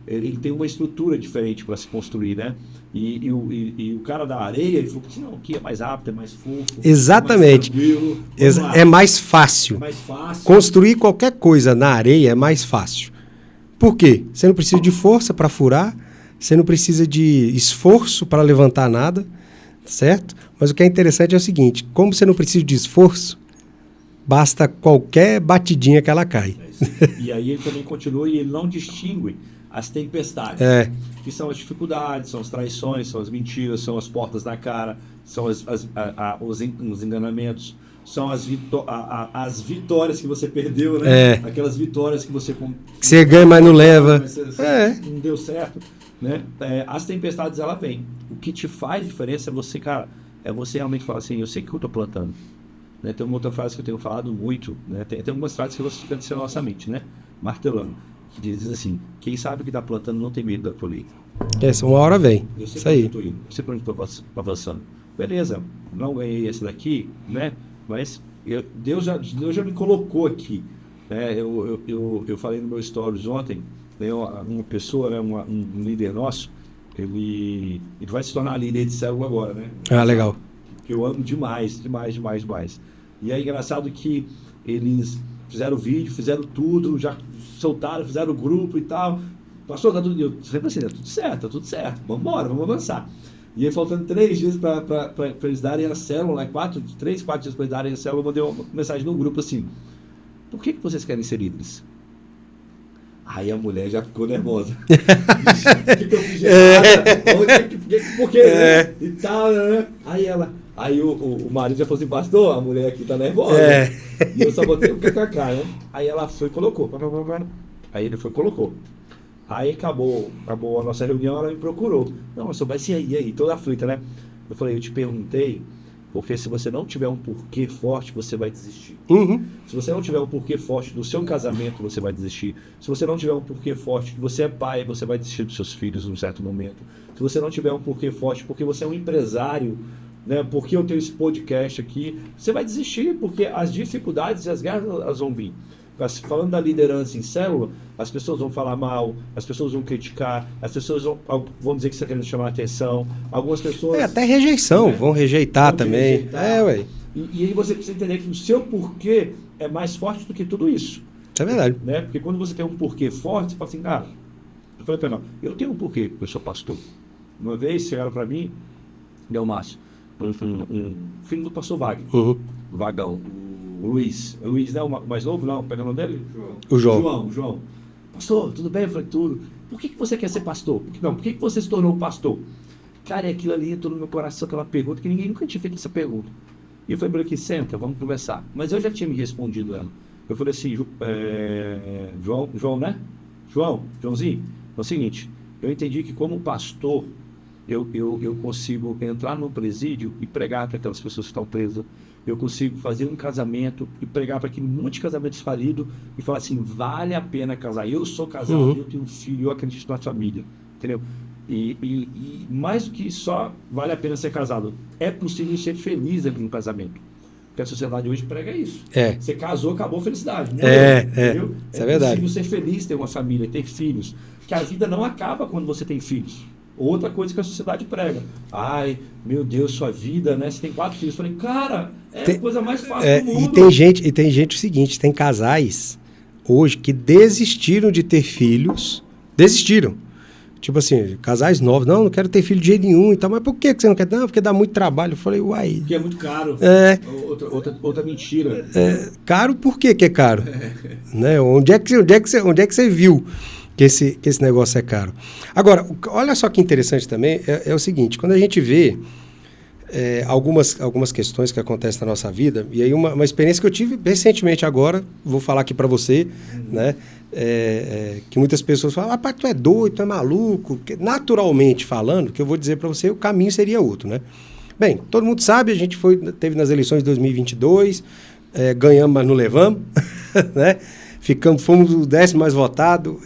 Speaker 2: ele tem uma estrutura diferente para se construir, né? E o cara da areia ele falou que não, aqui é mais rápido, é mais fofo,
Speaker 1: exatamente, é mais fácil.
Speaker 2: É mais fácil.
Speaker 1: Construir qualquer coisa na areia é mais fácil. Por quê? Você não precisa de força para furar, você não precisa de esforço para levantar nada, certo? Mas o que é interessante é o seguinte, como você não precisa de esforço, basta qualquer batidinha que ela cai.
Speaker 2: E aí ele também continua e ele não distingue as tempestades, que são as dificuldades, são as traições, são as mentiras, são as portas na cara, são os enganamentos, são as vitórias que você perdeu, né? Aquelas vitórias que você
Speaker 1: ganha, mas não leva.
Speaker 2: Não deu certo. Né? As tempestades, ela vem. O que te faz diferença é você, cara, você realmente falar assim, eu sei o que eu estou plantando. Né? Tem uma outra frase que eu tenho falado muito, né? Tem algumas frases que você fica na nossa mente, né? Martelando, que diz assim, quem sabe o que está plantando não tem medo da colheita.
Speaker 1: Uma hora vem.
Speaker 2: Eu sei
Speaker 1: isso aí.
Speaker 2: Eu sei para onde estou avançando. Beleza, não ganhei esse daqui, né? Mas Deus já me colocou aqui. Né? Eu falei no meu stories ontem, né? Uma pessoa, né? um líder nosso, ele vai se tornar líder de célula agora, né?
Speaker 1: Legal.
Speaker 2: Que eu amo demais. E é engraçado que eles fizeram o vídeo, fizeram tudo, já soltaram, fizeram o grupo e tal. Pastor, tá tudo, eu sempre assim, tá tudo certo, vamos embora, vamos avançar. E aí, faltando 3 dias para eles darem a célula, 3, 4 dias para eles darem a célula, eu mandei uma mensagem no grupo assim, por que vocês querem ser líderes? Aí a mulher já ficou nervosa. O que eu fiz de errado? Por quê? Né? E tal, né? Aí o marido já falou assim, pastor, a mulher aqui tá nervosa. E eu só botei o kkk, né? Aí ela foi e colocou. Aí ele foi e colocou. Aí acabou a nossa reunião, ela me procurou. Não, eu soubesse e aí, toda aflita, né? Eu falei, eu te perguntei, porque se você não tiver um porquê forte, você vai desistir.
Speaker 1: Uhum.
Speaker 2: Se você não tiver um porquê forte do seu casamento, você vai desistir. Se você não tiver um porquê forte que você é pai, você vai desistir dos seus filhos num certo momento. Se você não tiver um porquê forte porque você é um empresário, né? Porque eu tenho esse podcast aqui, você vai desistir, porque as dificuldades e as guerras elas vão vir. Falando da liderança em célula, as pessoas vão falar mal, as pessoas vão criticar, as pessoas vão dizer que você está querendo chamar a atenção, algumas pessoas...
Speaker 1: até rejeição, vão rejeitar também.
Speaker 2: E aí você precisa entender que o seu porquê é mais forte do que tudo isso.
Speaker 1: Isso é verdade.
Speaker 2: Né? Porque quando você tem um porquê forte, você fala assim, cara, eu falei para ele, eu tenho um porquê, porque eu sou pastor. Uma vez chegaram para mim, Márcio, um filho do pastor Wagner, Vagão, o Luiz, né, o mais novo, não, pega o nome dele?
Speaker 1: O João.
Speaker 2: João. Pastor, tudo bem? Eu falei, tudo. Por que você quer ser pastor? Por que você se tornou pastor? Cara, aquilo ali entrou no meu coração, aquela pergunta, que ninguém nunca tinha feito essa pergunta. E eu falei para ele aqui, senta, vamos conversar. Mas eu já tinha me respondido ela. Eu falei assim, João, né? Joãozinho, é o seguinte, eu entendi que como pastor, eu consigo entrar no presídio e pregar para aquelas pessoas que estão presas. Eu consigo fazer um casamento e pregar para aquele monte de casamentos falidos e falar assim, vale a pena casar. Eu sou casado, eu tenho um filho, eu acredito na família. Entendeu? E mais do que só vale a pena ser casado, é possível ser feliz dentro de um casamento. Porque a sociedade hoje prega isso. Você casou, acabou a felicidade. Entendeu?
Speaker 1: Isso é verdade.
Speaker 2: É possível ser feliz, ter uma família, ter filhos. Que a vida não acaba quando você tem filhos. Outra coisa que a sociedade prega. Ai, meu Deus, sua vida, né? Você tem 4 filhos. Eu falei, cara, a coisa mais fácil do mundo.
Speaker 1: E tem gente o seguinte, tem casais hoje que desistiram de ter filhos. Desistiram. Tipo assim, casais novos. Não quero ter filho de jeito nenhum e tal. Mas por que você não quer? Não, porque dá muito trabalho. Eu falei, uai.
Speaker 2: Porque é muito caro. Outra mentira.
Speaker 1: Caro por quê que é caro? Né? Onde é que você viu que esse negócio é caro? Agora, olha só que interessante também, é o seguinte, quando a gente vê algumas questões que acontecem na nossa vida. E aí uma experiência que eu tive recentemente agora, vou falar aqui para você, né? Que muitas pessoas falam, rapaz, tu é doido, tu é maluco. Porque, naturalmente falando, que eu vou dizer para você, o caminho seria outro, né? Bem, todo mundo sabe, a gente teve nas eleições de 2022, ganhamos, mas não levamos, né? Fomos o 10º mais votado,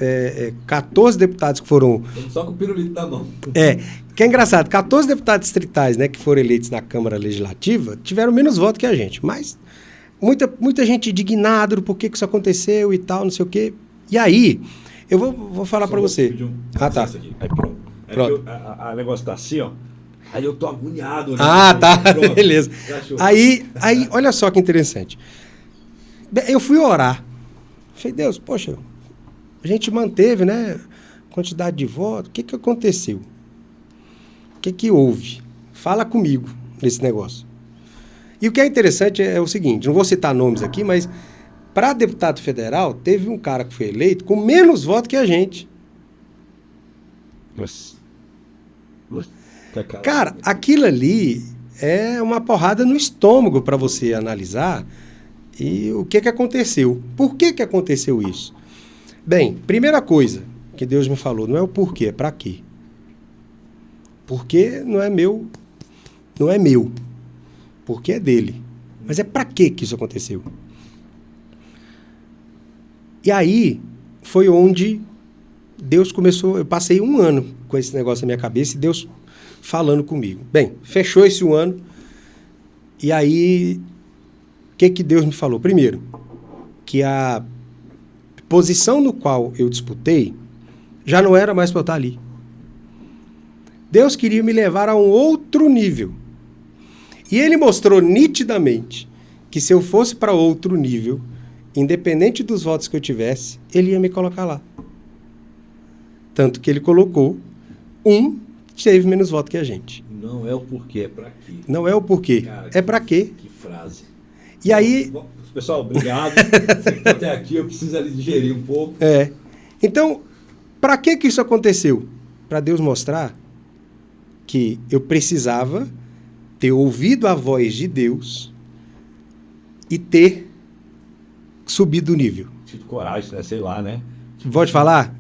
Speaker 1: 14 deputados que foram...
Speaker 2: Só com o pirulito na mão.
Speaker 1: Que é engraçado, 14 deputados distritais, né, que foram eleitos na Câmara Legislativa tiveram menos votos que a gente, mas muita gente indignada do porquê que isso aconteceu e tal, não sei o quê. E aí, eu vou falar para você.
Speaker 2: Tá. Aí, pronto. A negócio tá assim, ó. Aí eu tô agoniado. Né?
Speaker 1: Tá, pronto. Beleza. Aí, olha só que interessante. Eu fui orar. Falei, Deus, poxa, a gente manteve, né, quantidade de votos, o que aconteceu? O que houve? Fala comigo nesse negócio. E o que é interessante é o seguinte, não vou citar nomes aqui, mas para deputado federal, teve um cara que foi eleito com menos votos que a gente.
Speaker 2: Nossa.
Speaker 1: Cara, aquilo ali é uma porrada no estômago para você analisar. E o que aconteceu? Por que aconteceu isso? Bem, primeira coisa que Deus me falou, não é o porquê, é para quê. Porque não é meu. Porque é dele. Mas é para que isso aconteceu? E aí foi onde Deus começou, eu passei 1 ano com esse negócio na minha cabeça e Deus falando comigo. Bem, fechou esse 1 ano e aí o que Deus me falou? Primeiro, que a posição no qual eu disputei já não era mais para eu estar ali. Deus queria me levar a um outro nível. E ele mostrou nitidamente que se eu fosse para outro nível, independente dos votos que eu tivesse, ele ia me colocar lá. Tanto que ele colocou que teve menos voto que a gente.
Speaker 2: Não é o porquê, é para quê.
Speaker 1: Não é o porquê, é para quê.
Speaker 2: Que frase.
Speaker 1: E aí...
Speaker 2: Pessoal, obrigado. Você que está até aqui, eu preciso ali digerir um pouco.
Speaker 1: Então, para que isso aconteceu? Para Deus mostrar que eu precisava ter ouvido a voz de Deus e ter subido o nível.
Speaker 2: Tido coragem, né? Sei lá, né?
Speaker 1: Vou te falar?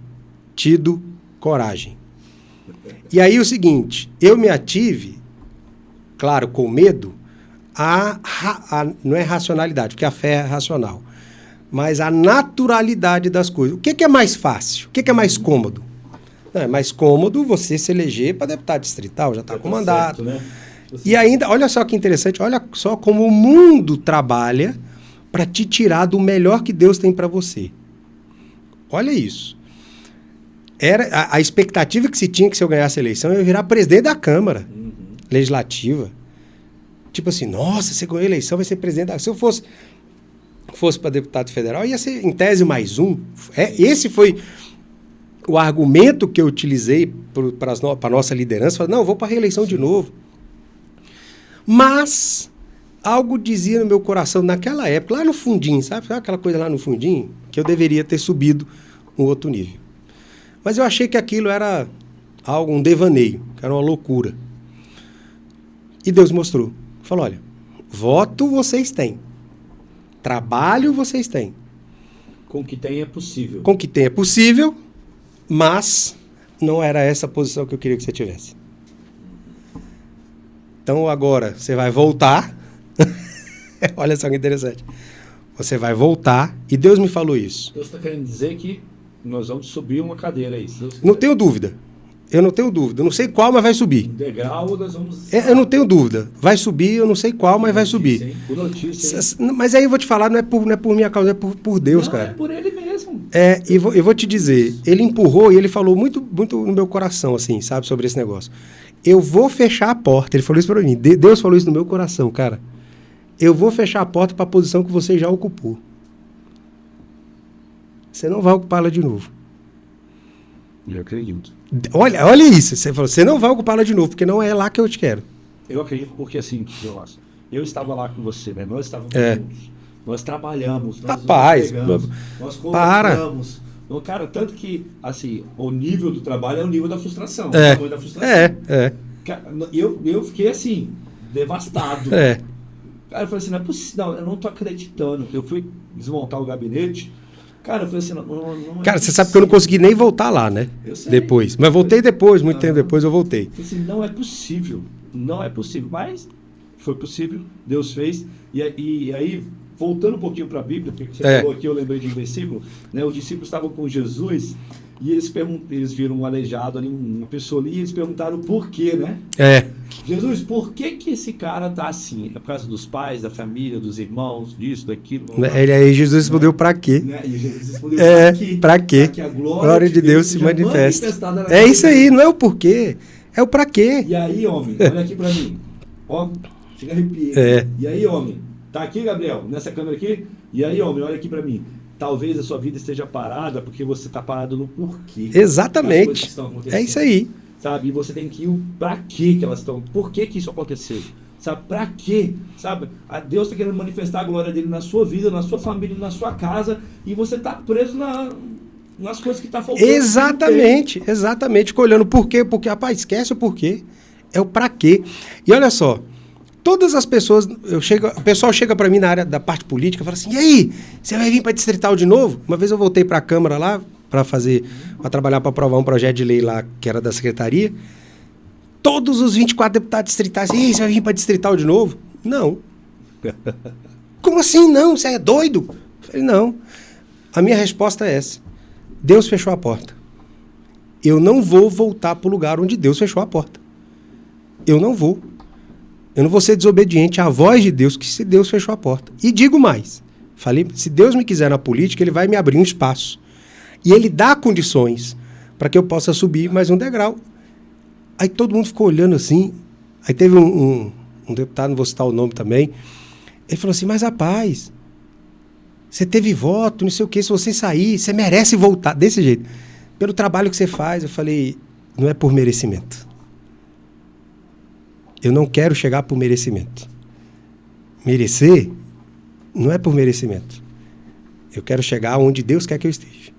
Speaker 1: Tido coragem. E aí o seguinte, eu me ative, claro, com medo, não é racionalidade, porque a fé é racional, mas a naturalidade das coisas. O que é mais fácil? O que é mais cômodo? Não, é mais cômodo você se eleger para deputado distrital, já está com mandato. Certo, né? E ainda, olha só que interessante, olha só como o mundo trabalha para te tirar do melhor que Deus tem para você. Olha isso. Era a expectativa que se tinha que se eu ganhasse a eleição, eu ia virar presidente da Câmara Legislativa. Tipo assim, nossa, você ganhou a eleição, vai ser presidente da... Se eu fosse para deputado federal, ia ser em tese mais um. Esse foi o argumento que eu utilizei para a nossa liderança. Falei, não, vou para a reeleição de novo. Mas algo dizia no meu coração naquela época, lá no fundinho, sabe aquela coisa lá no fundinho? Que eu deveria ter subido um outro nível. Mas eu achei que aquilo era um devaneio, que era uma loucura. E Deus mostrou. Falou, olha, voto vocês têm. Trabalho vocês têm.
Speaker 2: Com o que tem é possível.
Speaker 1: Com o que tem é possível, mas não era essa a posição que eu queria que você tivesse. Então agora você vai voltar. Olha só que interessante. Você vai voltar, e Deus me falou isso.
Speaker 2: Deus está querendo dizer que nós vamos subir uma cadeira aí.
Speaker 1: Não tenho dúvida. Eu não tenho dúvida. Eu não sei qual, mas vai subir.
Speaker 2: Um degrau, nós vamos...
Speaker 1: Eu não tenho dúvida. Vai subir, eu não sei qual, mas vai subir.
Speaker 2: Por notícia,
Speaker 1: mas aí eu vou te falar, não é por minha causa, é por Deus,
Speaker 2: não,
Speaker 1: cara.
Speaker 2: É por ele mesmo.
Speaker 1: Eu vou te dizer, ele empurrou e ele falou muito, muito no meu coração, assim, sabe, sobre esse negócio. Eu vou fechar a porta. Ele falou isso pra mim. Deus falou isso no meu coração, cara. Eu vou fechar a porta para a posição que você já ocupou. Você não vai ocupá-la de novo.
Speaker 2: Eu acredito.
Speaker 1: Olha isso. Você falou, você não vai ocupá-la de novo, porque não é lá que eu te quero.
Speaker 2: Eu acredito porque, assim, eu estava lá com você, né? Nós estávamos juntos. Nós trabalhamos. Nós
Speaker 1: Rapaz,
Speaker 2: nós conversamos. Então, cara, tanto que, assim, o nível do trabalho é o nível da frustração. O tamanho da frustração. Cara, eu fiquei assim, devastado. Cara, eu falei assim, não é possível, não, eu não tô acreditando. Eu fui desmontar o gabinete, cara, eu falei assim, não
Speaker 1: Cara, você sabe que eu não consegui nem voltar lá, né?
Speaker 2: Eu sei.
Speaker 1: Depois. Mas voltei depois, muito tempo depois eu voltei.
Speaker 2: Eu falei assim, não é possível, mas foi possível, Deus fez, e aí, voltando um pouquinho para a Bíblia, porque você falou aqui, eu lembrei de um versículo, né? Os discípulos estavam com Jesus, e eles viram um aleijado ali, uma pessoa ali, e eles perguntaram por quê, né? Jesus, por que esse cara tá assim? É por causa dos pais, da família, dos irmãos, disso, daquilo?
Speaker 1: Aí Jesus respondeu pra quê?
Speaker 2: Né? E Jesus respondeu
Speaker 1: pra quê?
Speaker 2: Para que a glória
Speaker 1: de Deus se manifeste.
Speaker 2: É
Speaker 1: isso aí, não é o porquê, é o pra quê.
Speaker 2: E aí, homem, olha aqui pra mim. Ó, chega a arrepiar. E aí, homem, tá aqui, Gabriel, nessa câmera aqui? E aí, homem, olha aqui pra mim. Talvez a sua vida esteja parada porque você está parado no porquê.
Speaker 1: Exatamente. É isso aí.
Speaker 2: Sabe? E você tem que ir para que elas estão. Por que isso aconteceu? Sabe? Para quê? Sabe? A Deus está querendo manifestar a glória dele na sua vida, na sua família, na sua casa. E você está preso nas coisas que está faltando.
Speaker 1: Exatamente. Ficou olhando por quê? Porque, rapaz, esquece o porquê. É o para quê. E olha só. Todas as pessoas, o pessoal chega para mim na área da parte política e fala assim, e aí, você vai vir para Distrital de novo? Uma vez eu voltei para a Câmara lá, para trabalhar para aprovar um projeto de lei lá, que era da Secretaria. Todos os 24 deputados distritais, e aí, você vai vir para Distrital de novo? Não. Como assim não? Você é doido? Eu falei, não. A minha resposta é essa. Deus fechou a porta. Eu não vou voltar para o lugar onde Deus fechou a porta. Eu não vou. Eu não vou ser desobediente à voz de Deus, que se Deus fechou a porta. E digo mais, falei, se Deus me quiser na política, Ele vai me abrir um espaço. E Ele dá condições para que eu possa subir mais um degrau. Aí todo mundo ficou olhando assim. Aí teve um deputado, não vou citar o nome também, ele falou assim, mas rapaz, você teve voto, não sei o quê, se você sair, você merece voltar. Desse jeito. Pelo trabalho que você faz, eu falei, não é por merecimento. Eu não quero chegar por merecimento. Merecer não é por merecimento. Eu quero chegar onde Deus quer que eu esteja.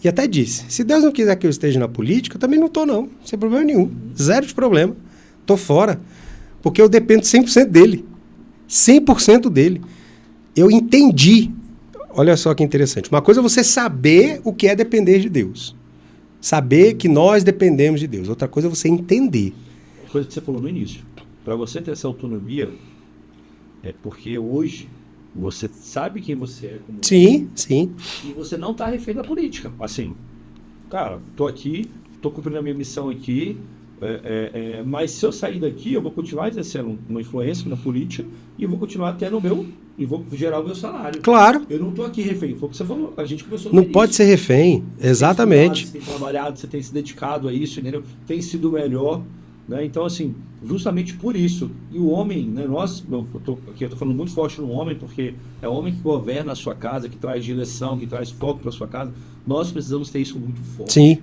Speaker 1: E até disse, se Deus não quiser que eu esteja na política, eu também não estou não, sem problema nenhum. Zero de problema. Estou fora. Porque eu dependo 100% dele. 100% dele. Eu entendi. Olha só que interessante. Uma coisa é você saber o que é depender de Deus. Saber que nós dependemos de Deus. Outra coisa é você entender.
Speaker 2: Coisa que você falou no início. Para você ter essa autonomia, é porque hoje você sabe quem você é. Como
Speaker 1: sim.
Speaker 2: E você não está refém da política. Assim, cara, tô aqui, tô cumprindo a minha missão aqui, mas se eu sair daqui, eu vou continuar exercendo uma influência na política e vou continuar tendo e vou gerar o meu salário.
Speaker 1: Claro.
Speaker 2: Eu não estou aqui refém. Foi o que você falou, a gente começou
Speaker 1: não pode ser refém, exatamente.
Speaker 2: Você tem trabalhado, você tem se dedicado a isso, entendeu? Tem sido melhor. Né? Então, assim, justamente por isso. E o homem, né, eu estou falando muito forte no homem, porque é o homem que governa a sua casa, que traz direção, que traz foco para a sua casa. Nós precisamos ter isso muito forte.
Speaker 1: Sim.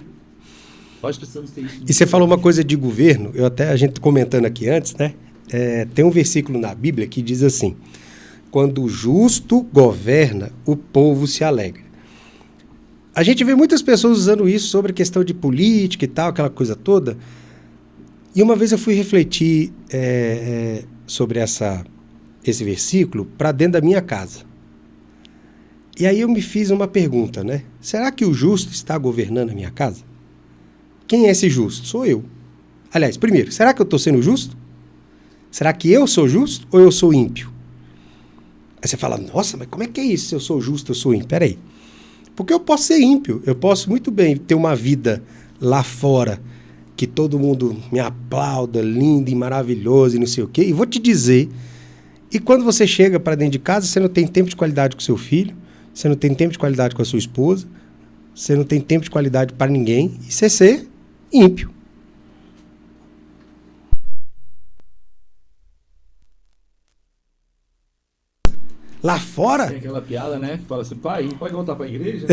Speaker 2: Nós precisamos ter isso.
Speaker 1: E você falou uma coisa de governo, a gente comentando aqui antes, né? Tem um versículo na Bíblia que diz assim, quando o justo governa, o povo se alegra. A gente vê muitas pessoas usando isso sobre a questão de política e tal, aquela coisa toda. E uma vez eu fui refletir sobre esse versículo para dentro da minha casa. E aí eu me fiz uma pergunta, né? Será que o justo está governando a minha casa? Quem é esse justo? Sou eu. Aliás, primeiro, será que eu estou sendo justo? Será que eu sou justo ou eu sou ímpio? Aí você fala, nossa, mas como é que é isso? Se eu sou justo, eu sou ímpio. Peraí. Porque eu posso ser ímpio. Eu posso muito bem ter uma vida lá fora que todo mundo me aplauda, lindo e maravilhoso e não sei o quê. E vou te dizer, e quando você chega para dentro de casa, você não tem tempo de qualidade com seu filho, você não tem tempo de qualidade com a sua esposa, você não tem tempo de qualidade para ninguém, e você ser ímpio. Lá fora...
Speaker 2: Tem aquela piada, né? Que fala assim, pai, não pode voltar para a igreja?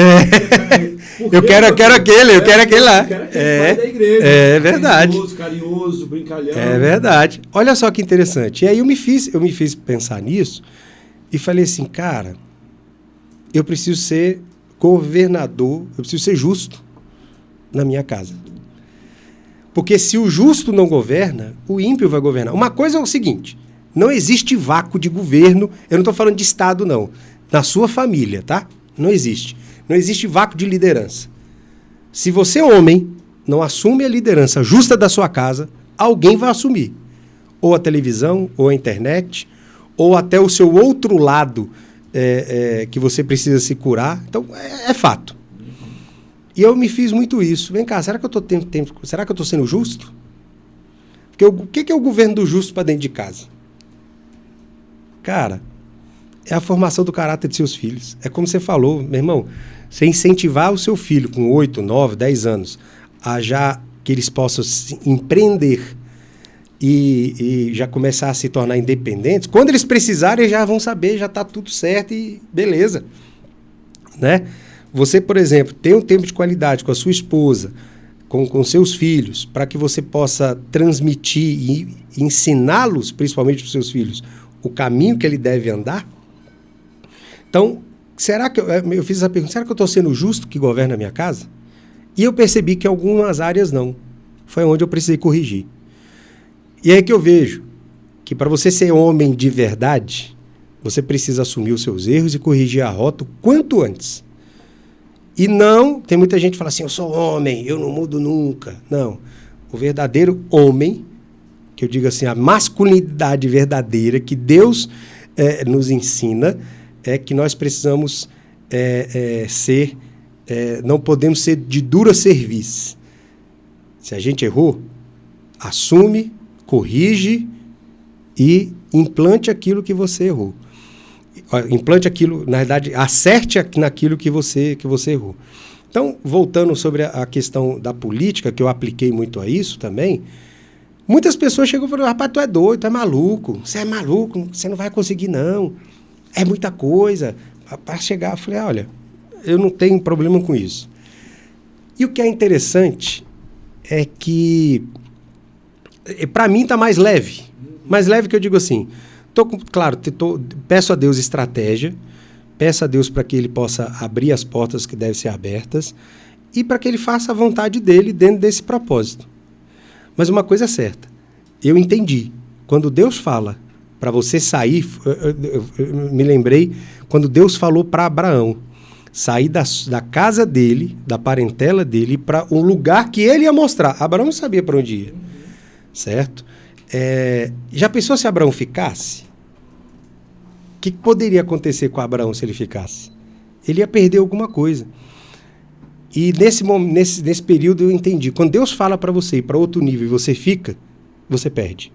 Speaker 1: Eu quero aquele lá.
Speaker 2: Da igreja.
Speaker 1: É verdade.
Speaker 2: Carinhoso, brincalhão.
Speaker 1: É verdade. Olha só que interessante. E aí eu me fiz pensar nisso e falei assim, cara, eu preciso ser governador, eu preciso ser justo na minha casa. Porque se o justo não governa, o ímpio vai governar. Uma coisa é o seguinte, não existe vácuo de governo, eu não estou falando de Estado, não. Na sua família, tá? Não existe. Não existe vácuo de liderança. Se você, homem, não assume a liderança justa da sua casa, alguém vai assumir. Ou a televisão, ou a internet, ou até o seu outro lado que você precisa se curar. Então, é fato. E eu me fiz muito isso. Vem cá, será que eu estou sendo justo? Porque o que é o governo do justo para dentro de casa? Cara, é a formação do caráter de seus filhos. É como você falou, meu irmão, você incentivar o seu filho com 8, 9, 10 anos a já que eles possam empreender e já começar a se tornar independentes, quando eles precisarem, eles já vão saber, já está tudo certo e beleza. Né? Você, por exemplo, ter um tempo de qualidade com a sua esposa, com seus filhos, para que você possa transmitir e ensiná-los, principalmente para os seus filhos, o caminho que ele deve andar. Então, será que eu fiz essa pergunta, será que eu estou sendo justo que governa a minha casa? E eu percebi que em algumas áreas não. Foi onde eu precisei corrigir. E é aí que eu vejo que para você ser homem de verdade, você precisa assumir os seus erros e corrigir a rota o quanto antes. E não, tem muita gente que fala assim, eu sou homem, eu não mudo nunca. Não, o verdadeiro homem, que eu digo assim, a masculinidade verdadeira que Deus nos ensina, é que nós precisamos ser, não podemos ser de dura serviço. Se a gente errou, assume, corrige e implante aquilo que você errou. Implante aquilo, na verdade, acerte naquilo que você errou. Então, voltando sobre a questão da política, que eu apliquei muito a isso também, muitas pessoas chegam e falam, rapaz, tu é doido, tu é maluco, você não vai conseguir não, é muita coisa. Para chegar, eu falei, olha, eu não tenho problema com isso. E o que é interessante é que, para mim, está mais leve. Mais leve que eu digo assim, peço a Deus estratégia, peço a Deus para que Ele possa abrir as portas que devem ser abertas e para que Ele faça a vontade dEle dentro desse propósito. Mas uma coisa é certa, eu entendi. Quando Deus fala para você sair, eu me lembrei quando Deus falou para Abraão sair da casa dele, da parentela dele, para um lugar que ele ia mostrar. Abraão não sabia para onde ia, certo? Já pensou se Abraão ficasse? O que poderia acontecer com Abraão se ele ficasse? Ele ia perder alguma coisa. E nesse período eu entendi. Quando Deus fala para você ir para outro nível e você fica, você perde.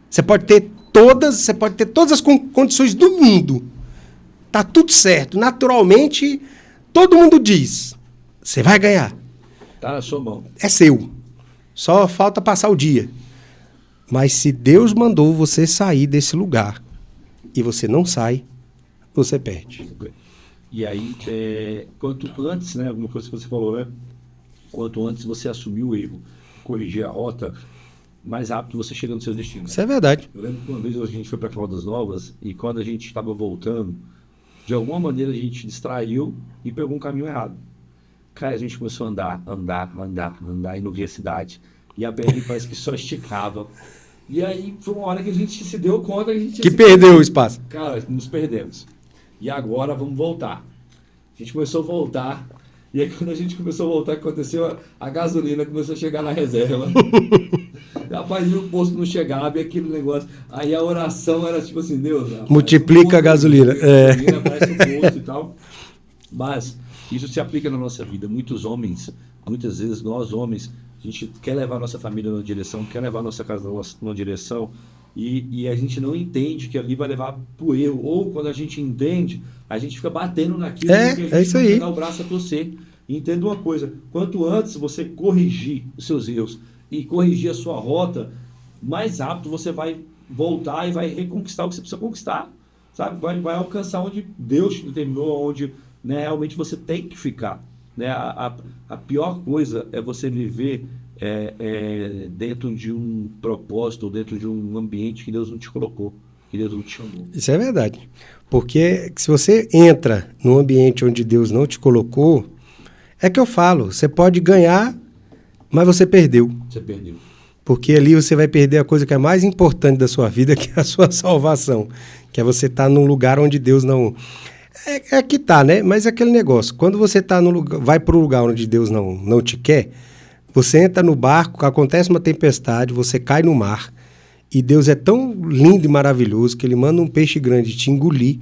Speaker 1: Você pode ter todas as condições do mundo. Tá tudo certo. Naturalmente, todo mundo diz, você vai ganhar.
Speaker 2: Tá na sua mão.
Speaker 1: É seu. Só falta passar o dia. Mas se Deus mandou você sair desse lugar e você não sai, você perde.
Speaker 2: E aí, quanto antes, né, alguma coisa que você falou, né? Quanto antes você assumir o erro, corrigir a rota, mais rápido você chega no seu destino.
Speaker 1: Isso é verdade.
Speaker 2: Eu lembro que uma vez a gente foi para Caldas Novas e quando a gente estava voltando, de alguma maneira a gente distraiu e pegou um caminho errado. Cara, a gente começou a andar e não via a cidade. E a BR parece que só esticava. E aí foi uma hora que a gente se deu conta que a gente...
Speaker 1: Que perdeu o espaço.
Speaker 2: Cara, nos perdemos. E agora vamos voltar. A gente começou a voltar. E aí quando a gente começou a voltar, aconteceu, a gasolina começou a chegar na reserva. Rapaz, e o posto não chegava e aquele negócio. Aí a oração era tipo assim, Deus... Rapaz,
Speaker 1: multiplica a gasolina.
Speaker 2: Parece um posto e tal. Mas isso se aplica na nossa vida. Muitas vezes nós homens, a gente quer levar a nossa família numa direção, quer levar a nossa casa numa direção, e a gente não entende que ali vai levar pro erro. Ou quando a gente entende, a gente fica batendo naquilo que a gente
Speaker 1: isso aí.
Speaker 2: Não dá o braço a torcer. E entenda uma coisa, quanto antes você corrigir os seus erros e corrigir a sua rota, mais rápido você vai voltar e vai reconquistar o que você precisa conquistar. Sabe? Vai alcançar onde Deus te determinou, onde, né, realmente você tem que ficar. Né? A pior coisa é você viver dentro de um propósito, ou dentro de um ambiente que Deus não te colocou, que Deus não te chamou.
Speaker 1: Isso é verdade. Porque se você entra num ambiente onde Deus não te colocou, é que eu falo, você pode ganhar, Mas você perdeu.
Speaker 2: Você perdeu.
Speaker 1: Porque ali você vai perder a coisa que é mais importante da sua vida, que é a sua salvação. Que é você estar num lugar onde Deus não... É que tá, né? Mas é aquele negócio. Quando você tá no lugar, vai para o lugar onde Deus não te quer, você entra no barco, acontece uma tempestade, você cai no mar, e Deus é tão lindo e maravilhoso que ele manda um peixe grande te engolir,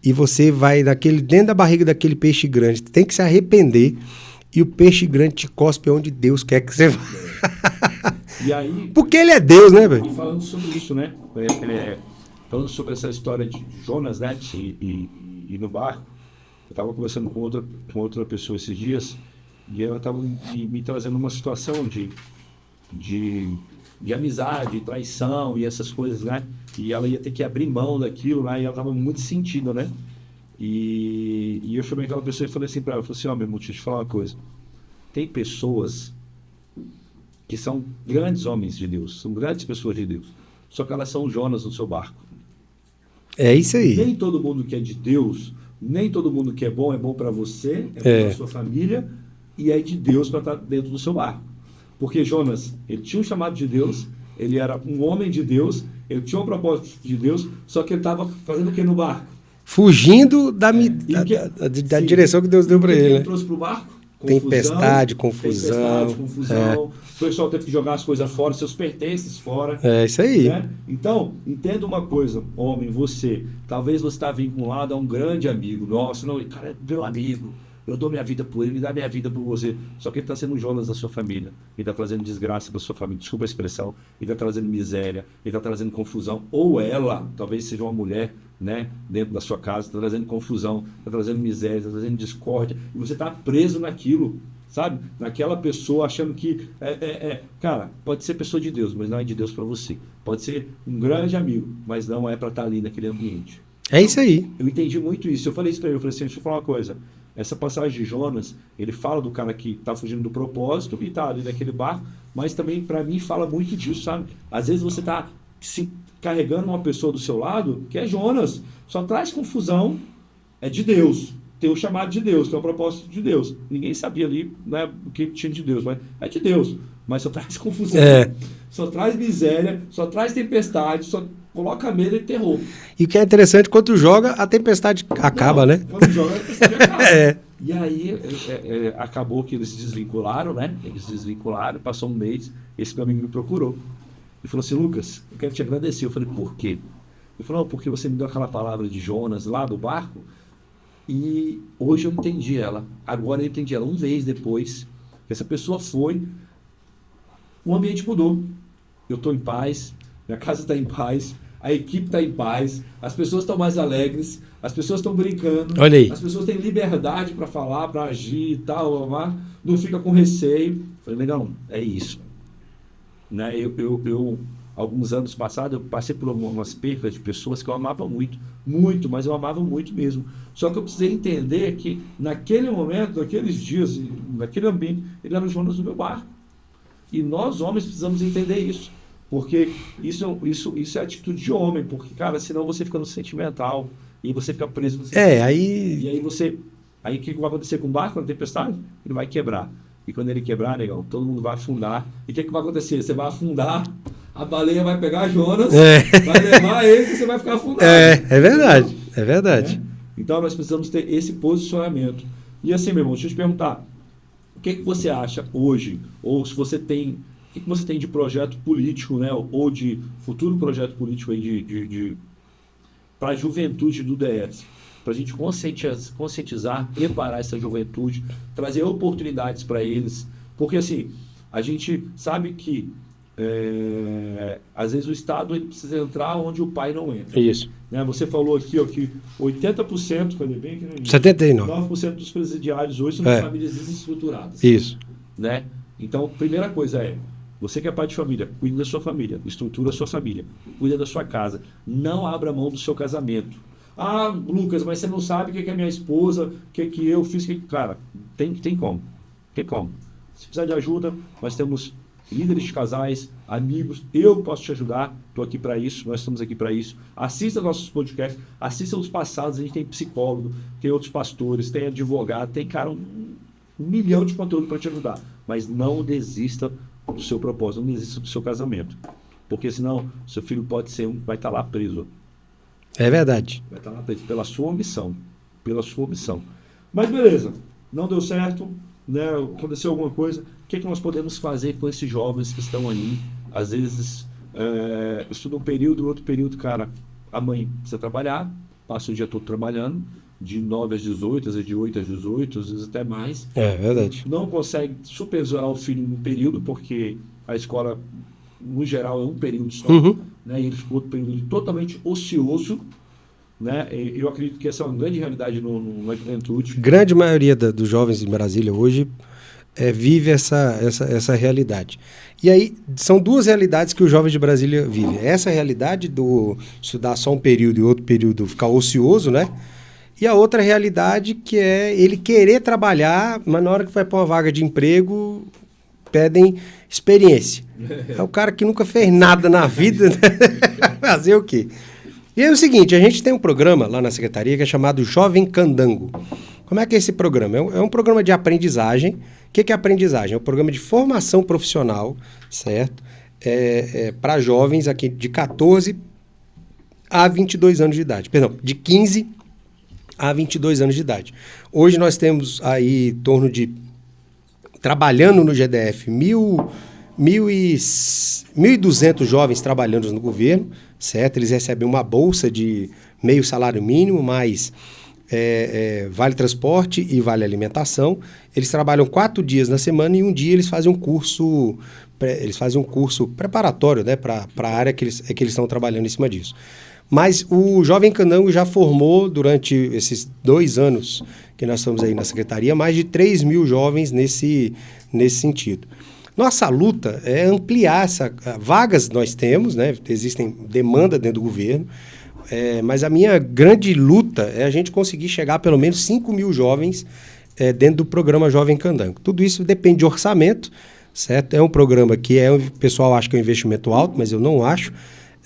Speaker 1: e você vai dentro da barriga daquele peixe grande, tem que se arrepender, e o peixe grande te cospe onde Deus quer que você vá.
Speaker 2: E aí,
Speaker 1: porque ele é Deus, né, velho?
Speaker 2: E falando sobre isso, né? Falando sobre essa história de Jonas, né? E no barco, eu estava conversando com outra pessoa esses dias, e ela estava me trazendo uma situação de amizade, traição e essas coisas, né? E ela ia ter que abrir mão daquilo, né? E ela estava muito sentida, né? E eu chamei aquela pessoa e falei assim para ela, falei assim, meu irmão, deixa eu te falar uma coisa. Tem pessoas que são grandes homens de Deus, são grandes pessoas de Deus, só que elas são Jonas no seu barco.
Speaker 1: É isso aí.
Speaker 2: Nem todo mundo que é de Deus, nem todo mundo que é bom para você, é bom para sua família, e é de Deus para estar dentro do seu barco. Porque Jonas, ele tinha um chamado de Deus, ele era um homem de Deus, ele tinha um propósito de Deus, só que ele estava fazendo o que no barco?
Speaker 1: Fugindo da direção que Deus deu para ele.
Speaker 2: Ele
Speaker 1: né?
Speaker 2: trouxe para o barco?
Speaker 1: Tempestade, confusão.
Speaker 2: O pessoal teve que jogar as coisas fora, seus pertences fora.
Speaker 1: É isso aí.
Speaker 2: Né? Então, entenda uma coisa, homem, você. Talvez você está vinculado a um grande amigo. Nossa, não, cara, é meu amigo. Eu dou minha vida por ele, ele dá minha vida por você. Só que ele está sendo um Jonas da sua família. Ele está trazendo desgraça para sua família. Desculpa a expressão. Ele está trazendo miséria. Ele está trazendo confusão. Ou ela, talvez seja uma mulher, né, dentro da sua casa, está trazendo confusão, está trazendo miséria, está trazendo discórdia. E você está preso naquilo, sabe? Naquela pessoa, achando que... Cara, pode ser pessoa de Deus, mas não é de Deus para você. Pode ser um grande amigo, mas não é para estar ali naquele ambiente.
Speaker 1: É isso aí.
Speaker 2: Eu entendi muito isso. Eu falei isso para ele. Eu falei assim, deixa eu falar uma coisa. Essa passagem de Jonas, ele fala do cara que está fugindo do propósito e está ali naquele barco, mas também, para mim, fala muito disso, sabe? Às vezes você está se carregando uma pessoa do seu lado, que é Jonas, só traz confusão, é de Deus. Tem o chamado de Deus, que é o propósito de Deus. Ninguém sabia ali, né, o que tinha de Deus, mas é de Deus. Mas só traz confusão, só traz miséria, só traz tempestade, só coloca medo e terror.
Speaker 1: E o que é interessante, quando joga, a tempestade acaba, né?
Speaker 2: Quando joga, a tempestade acaba. E aí, acabou que eles se desvincularam, né? Eles se desvincularam, passou um mês, esse meu amigo me procurou. Ele falou assim, Lucas, eu quero te agradecer. Eu falei, por quê? Ele falou, porque você me deu aquela palavra de Jonas lá do barco, e hoje eu entendi ela. Agora eu entendi ela. Um mês depois, essa pessoa foi, o ambiente mudou. Eu estou em paz, minha casa está em paz, a equipe está em paz, as pessoas estão mais alegres, as pessoas estão brincando,
Speaker 1: olha aí.
Speaker 2: As pessoas têm liberdade para falar, para agir e tal, não fica com receio. Falei, legal, é isso. Né? Eu, alguns anos passados, eu passei por algumas percas de pessoas que eu amava muito, muito, mas eu amava muito mesmo. Só que eu precisei entender que naquele momento, naqueles dias, naquele ambiente, ele era o Jonas do meu barco. E nós, homens, precisamos entender isso. Porque isso é atitude de homem, porque, cara, senão você fica no sentimental e você fica preso no sentimental.
Speaker 1: Aí...
Speaker 2: E aí o que vai acontecer com o barco na tempestade? Ele vai quebrar. E quando ele quebrar, negão, todo mundo vai afundar. E o que vai acontecer? Você vai afundar, a baleia vai pegar Jonas, vai levar ele e você vai ficar afundado.
Speaker 1: É verdade, é verdade.
Speaker 2: Então nós precisamos ter esse posicionamento. E assim, meu irmão, deixa eu te perguntar, o que você acha hoje, ou se você tem... O que você tem de projeto político, né, ou de futuro projeto político aí para a juventude do DS? Para a gente conscientizar, preparar essa juventude, trazer oportunidades para eles. Porque, assim, a gente sabe que, às vezes, o Estado ele precisa entrar onde o pai não entra.
Speaker 1: Isso.
Speaker 2: Né? Você falou aqui ó, que 80%, cadê bem?
Speaker 1: 79%.
Speaker 2: 9% dos presidiários hoje são de famílias desestruturadas.
Speaker 1: Isso.
Speaker 2: Né? Então, primeira coisa você que é pai de família, cuide da sua família, estrutura a sua família, cuida da sua casa. Não abra mão do seu casamento. Ah, Lucas, mas você não sabe o que é minha esposa, o que eu fiz. Cara, tem como. Tem como. Se precisar de ajuda, nós temos líderes de casais, amigos, eu posso te ajudar, estou aqui para isso, nós estamos aqui para isso. Assista nossos podcasts, assista os passados, a gente tem psicólogo, tem outros pastores, tem advogado, tem, cara, um milhão de conteúdo para te ajudar. mas não desista do seu propósito, não desista do seu casamento. Porque senão, seu filho vai estar lá preso.
Speaker 1: É verdade.
Speaker 2: Vai estar lá preso pela sua omissão. Mas beleza, não deu certo, né? Aconteceu alguma coisa. O que nós podemos fazer com esses jovens que estão ali? Às vezes, estudam um período, outro período, cara, a mãe precisa trabalhar, passa o dia todo trabalhando, de 9 às 18, às vezes de 8 às 18, às vezes até mais.
Speaker 1: É verdade.
Speaker 2: Não consegue supervisionar o filho em um período, porque a escola, no geral, é um período só, né? E ele ficou um período totalmente ocioso, né? Eu acredito que essa é uma grande realidade na juventude.
Speaker 1: Grande maioria dos jovens em Brasília hoje vive essa realidade. E aí, são duas realidades que os jovens de Brasília vivem. Essa realidade do estudar só um período e outro período ficar ocioso, né? E a outra realidade que é ele querer trabalhar, mas na hora que vai para uma vaga de emprego, pedem experiência. É o cara que nunca fez nada na vida, né? Fazer o quê? E é o seguinte, a gente tem um programa lá na secretaria que é chamado Jovem Candango. Como é que é esse programa? É um programa de aprendizagem. O que é aprendizagem? É um programa de formação profissional, certo? Para jovens aqui de 14 a 22 anos de idade. Perdão, de 15 a 22 anos de idade. Hoje nós temos aí em torno de, trabalhando no GDF, 1.200 jovens trabalhando no governo, certo? Eles recebem uma bolsa de meio salário mínimo, mais vale transporte e vale alimentação. Eles trabalham 4 dias na semana e um dia eles fazem um curso preparatório, né, para a área que eles estão trabalhando em cima disso. Mas o Jovem Candango já formou, durante esses 2 anos que nós estamos aí na secretaria, mais de 3.000 jovens nesse sentido. Nossa luta é ampliar vagas nós temos, né? Existem demanda dentro do governo, mas a minha grande luta é a gente conseguir chegar a pelo menos 5.000 jovens dentro do programa Jovem Candango. Tudo isso depende de orçamento, certo? É um programa que o pessoal acha que é um investimento alto, mas eu não acho.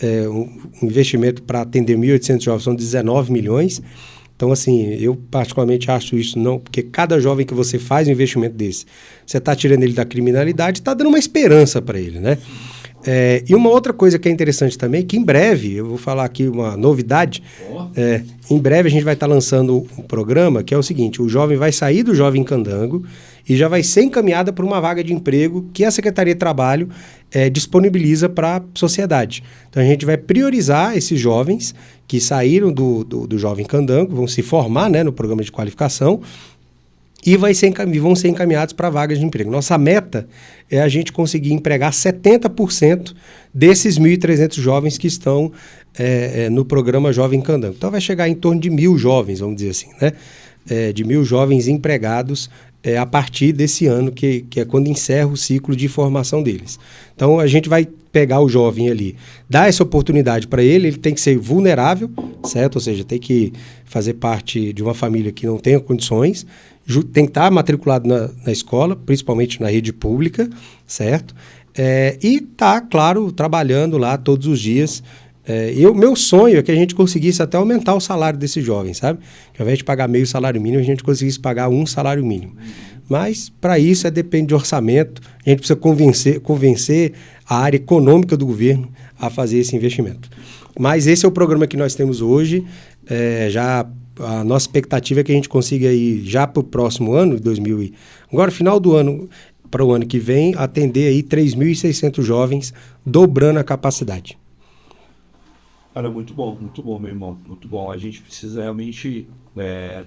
Speaker 1: Um investimento para atender 1.800 jovens são 19 milhões. Então, assim, eu particularmente acho isso não, porque cada jovem que você faz um investimento desse, você está tirando ele da criminalidade, está dando uma esperança para ele, né? E uma outra coisa que é interessante também, que em breve, eu vou falar aqui uma novidade, em breve a gente vai estar lançando um programa que é o seguinte, o jovem vai sair do Jovem Candango e já vai ser encaminhada para uma vaga de emprego que a Secretaria de Trabalho disponibiliza para a sociedade. Então a gente vai priorizar esses jovens que saíram do Jovem Candango, vão se formar, né, no programa de qualificação, e vão ser encaminhados para vagas de emprego. Nossa meta é a gente conseguir empregar 70% desses 1.300 jovens que estão no programa Jovem Candango. Então vai chegar em torno de 1.000 jovens, vamos dizer assim, né? De 1.000 jovens empregados a partir desse ano, que é quando encerra o ciclo de formação deles. Então a gente vai pegar o jovem ali, dar essa oportunidade para ele tem que ser vulnerável, certo? Ou seja, tem que fazer parte de uma família que não tenha condições, tem que estar matriculado na escola, principalmente na rede pública, certo? E tá, claro, trabalhando lá todos os dias. Meu sonho é que a gente conseguisse até aumentar o salário desses jovens, sabe? Que ao invés de pagar meio salário mínimo, a gente conseguisse pagar 1 salário mínimo. Mas, para isso, depende de orçamento. A gente precisa convencer a área econômica do governo a fazer esse investimento. Mas esse é o programa que nós temos hoje. A nossa expectativa é que a gente consiga aí, já para o próximo ano, agora final do ano, para o ano que vem, atender aí 3.600 jovens, dobrando a capacidade.
Speaker 2: Cara, muito bom, meu irmão, muito bom. A gente precisa realmente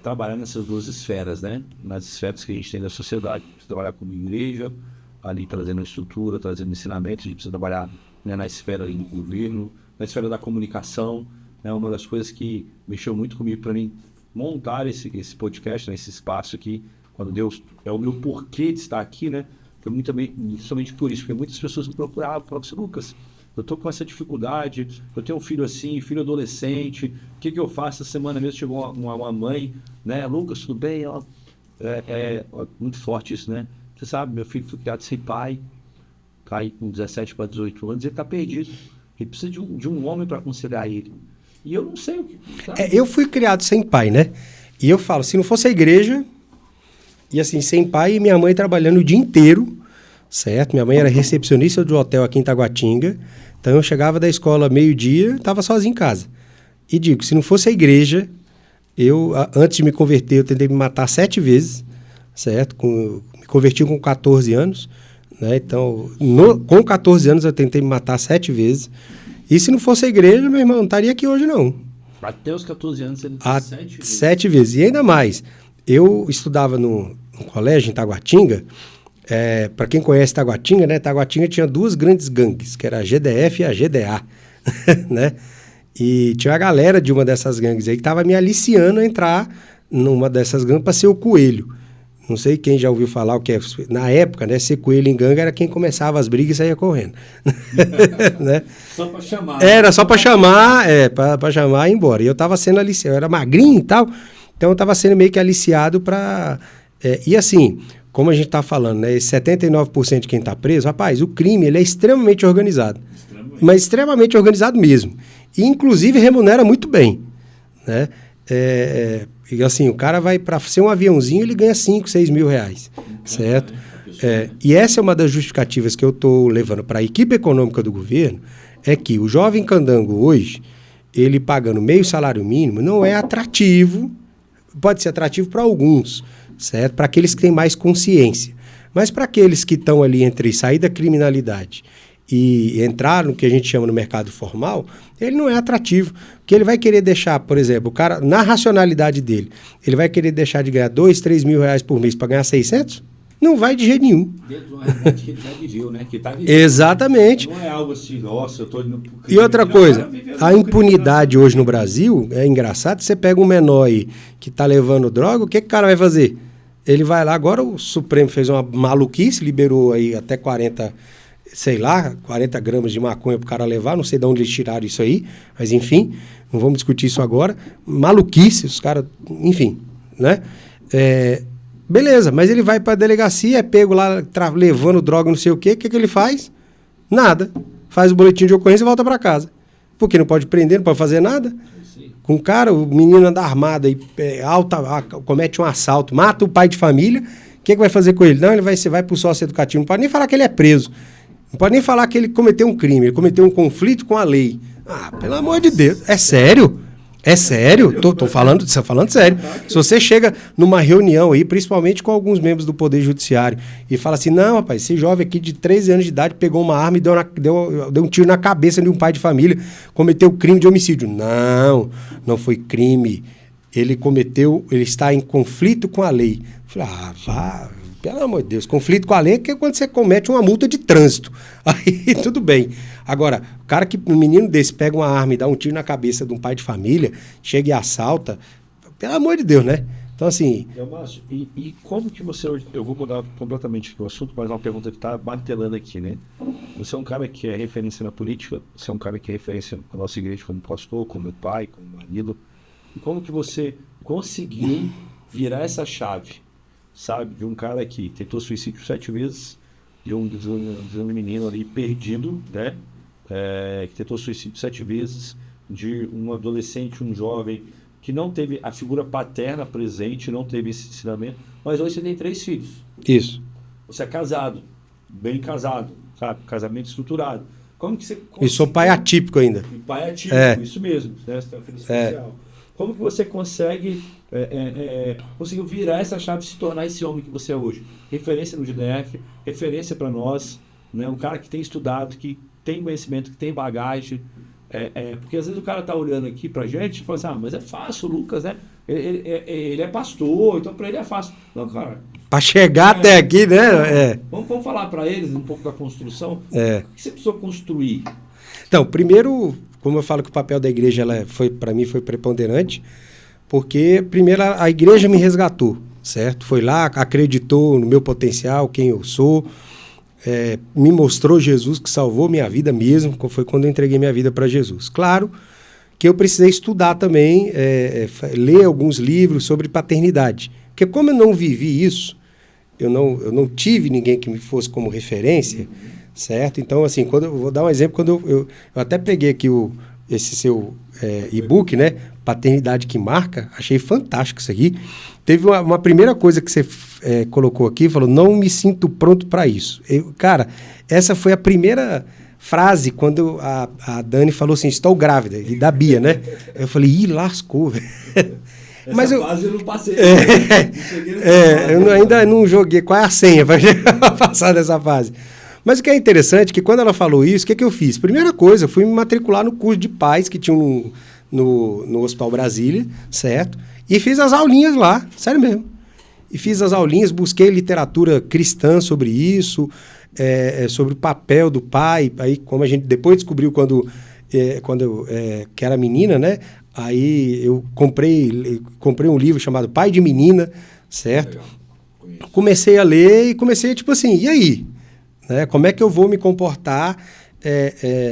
Speaker 2: trabalhar nessas 2 esferas, né? Nas esferas que a gente tem da sociedade. Precisa trabalhar como igreja, ali trazendo estrutura, trazendo ensinamento. A gente precisa trabalhar, né, na esfera do governo, na esfera da comunicação. Né? Uma das coisas que mexeu muito comigo para mim montar esse podcast, né, esse espaço aqui, quando Deus é o meu porquê de estar aqui, né? Foi muito também, somente por isso, porque muitas pessoas me procuravam, falavam assim, Lucas, eu estou com essa dificuldade, eu tenho um filho assim, filho adolescente, o que eu faço? Essa semana mesmo chegou uma mãe, né? Lucas, tudo bem? Muito forte isso, né? Você sabe, meu filho foi criado sem pai, tá aí com 17 para 18 anos, ele está perdido. Ele precisa de um homem para aconselhar ele. E eu não sei o que...
Speaker 1: eu fui criado sem pai, né? E eu falo, se não fosse a igreja, e assim, sem pai e minha mãe trabalhando o dia inteiro, certo? Minha mãe era recepcionista de um hotel aqui em Taguatinga, então eu chegava da escola meio-dia, estava sozinho em casa. E digo, se não fosse a igreja, antes de me converter, eu tentei me matar 7 vezes, certo? Me converti com 14 anos, né? Então, com 14 anos eu tentei me matar 7 vezes. E se não fosse a igreja, meu irmão, não estaria aqui hoje, não.
Speaker 2: Até os 14 anos ele
Speaker 1: Há
Speaker 2: 7 vezes.
Speaker 1: 7 vezes. E ainda mais, eu estudava no colégio em Taguatinga. Para quem conhece Taguatinga, né? Taguatinga tinha 2 grandes gangues, que era a GDF e a GDA, né? E tinha a galera de uma dessas gangues aí que estava me aliciando a entrar numa dessas gangues para ser o coelho. Não sei quem já ouviu falar o que é. Na época, né, ser coelho em gangue era quem começava as brigas e saía correndo. Né?
Speaker 2: Só para chamar.
Speaker 1: Era só para chamar, para chamar e ir embora. E eu estava sendo aliciado, eu era magrinho e tal, então eu estava sendo meio que aliciado para... e assim, como a gente está falando, né, 79% de quem está preso, rapaz, o crime ele é extremamente organizado. Mas extremamente organizado mesmo. E, inclusive, remunera muito bem, né? E assim, o cara vai para ser um aviãozinho, ele ganha 5, 6 mil reais, certo? E essa é uma das justificativas que eu estou levando para a equipe econômica do governo, é que o jovem candango hoje, ele pagando meio salário mínimo, não é atrativo, pode ser atrativo para alguns, certo? Para aqueles que têm mais consciência. Mas para aqueles que estão ali entre sair da criminalidade e entrar no que a gente chama no mercado formal, ele não é atrativo. Porque ele vai querer deixar, por exemplo, o cara, na racionalidade dele, ele vai querer deixar de ganhar 2, 3 mil reais por mês para ganhar 600? Não vai de jeito nenhum.
Speaker 2: Dentro de uma realidade que ele já viveu, né? Que tá vivendo.
Speaker 1: Exatamente.
Speaker 2: Não é algo assim, nossa, eu tô indo pro crime.
Speaker 1: E outra coisa, a impunidade hoje no Brasil, é engraçado, você pega um menor aí que tá levando droga, o que o cara vai fazer? Ele vai lá, agora o Supremo fez uma maluquice, liberou aí até 40 gramas de maconha pro cara levar, não sei de onde eles tiraram isso aí, mas enfim, não vamos discutir isso agora. Maluquice, os caras, enfim, né? Beleza, mas ele vai pra delegacia, é pego lá levando droga, não sei o quê, o que ele faz? Nada. Faz o boletim de ocorrência e volta pra casa. Porque não pode prender, não pode fazer nada. Com o cara, o menino anda armado e comete um assalto, mata o pai de família, o que vai fazer com ele? Não, ele vai pro sócio educativo, não pode nem falar que ele é preso. Não pode nem falar que ele cometeu um crime, ele cometeu um conflito com a lei. Ah, pelo amor de Deus. É sério? É sério? Tô falando sério. Se você chega numa reunião aí, principalmente com alguns membros do Poder Judiciário, e fala assim, não, rapaz, esse jovem aqui de 13 anos de idade pegou uma arma e deu um tiro na cabeça de um pai de família, cometeu crime de homicídio. Não foi crime. Ele está em conflito com a lei. Eu falei, pelo amor de Deus, conflito com a lei é quando você comete uma multa de trânsito. Aí tudo bem. Agora, um menino desse pega uma arma e dá um tiro na cabeça de um pai de família, chega e assalta, pelo amor de Deus, né? Então, assim...
Speaker 2: Márcio, e como que você... Eu vou mudar completamente o assunto, mas uma pergunta que está martelando aqui, né? Você é um cara que é referência na política, você é um cara que é referência na nossa igreja como pastor, como meu pai, como marido. E como que você conseguiu virar essa chave? Sabe, de um cara que tentou suicídio 7 vezes, de um menino ali perdido, né? Que tentou suicídio 7 vezes, de um adolescente, um jovem que não teve a figura paterna presente, não teve esse ensinamento, mas hoje você tem 3 filhos.
Speaker 1: Isso.
Speaker 2: Você é casado, bem casado, sabe? Casamento estruturado. Como que você...
Speaker 1: E sou pai atípico ainda.
Speaker 2: E pai atípico, isso mesmo. Né? Você tem uma filha especial. Como que você conseguiu virar essa chave e se tornar esse homem que você é hoje? Referência no GDF, referência para nós, né? Um cara que tem estudado, que tem conhecimento, que tem bagagem. Porque às vezes o cara tá olhando aqui pra gente e fala assim, mas é fácil, o Lucas, né? Ele é pastor, então para ele é fácil. Não, cara...
Speaker 1: Para chegar até aqui, né?
Speaker 2: Vamos falar para eles um pouco da construção. O que você precisou construir?
Speaker 1: Então, primeiro... Como eu falo que o papel da igreja, para mim, foi preponderante, porque, primeiro, a igreja me resgatou, certo? Foi lá, acreditou no meu potencial, quem eu sou, me mostrou Jesus, que salvou minha vida mesmo, foi quando eu entreguei minha vida para Jesus. Claro que eu precisei estudar também, ler alguns livros sobre paternidade, porque como eu não vivi isso, eu não tive ninguém que me fosse como referência, certo? Então, assim, eu vou dar um exemplo, quando eu até peguei aqui o esse seu e-book, né? Paternidade que Marca. Achei fantástico isso aqui. Teve uma primeira coisa que você colocou aqui, falou, não me sinto pronto para isso. Cara, essa foi a primeira frase quando a Dani falou assim, estou grávida, e da Bia, né? Eu falei, ih, lascou, velho.
Speaker 2: Mas fase eu não passei.
Speaker 1: Eu ainda não joguei. Qual é a senha para passar dessa fase? Mas o que é interessante é que quando ela falou isso, o que eu fiz? Primeira coisa, eu fui me matricular no curso de pais que tinha no Hospital Brasília, certo? E fiz as aulinhas lá, sério mesmo. E fiz as aulinhas, busquei literatura cristã sobre isso, sobre o papel do pai. Aí, como a gente depois descobriu quando eu que era menina, né? Aí eu comprei um livro chamado Pai de Menina, certo? Comecei a ler e comecei, tipo assim, e aí? Né? Como é que eu vou me comportar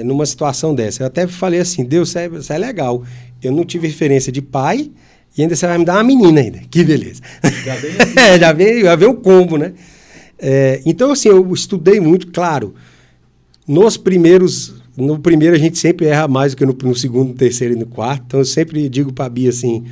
Speaker 1: numa situação dessa? Eu até falei assim, Deus, isso é legal. Eu não tive referência de pai e ainda você vai me dar uma menina ainda. Que beleza.
Speaker 2: Já vem assim.
Speaker 1: Já veio o combo, né? Então, assim, eu estudei muito, claro. No primeiro a gente sempre erra mais do que no segundo, no terceiro e no quarto. Então eu sempre digo para a Bia assim,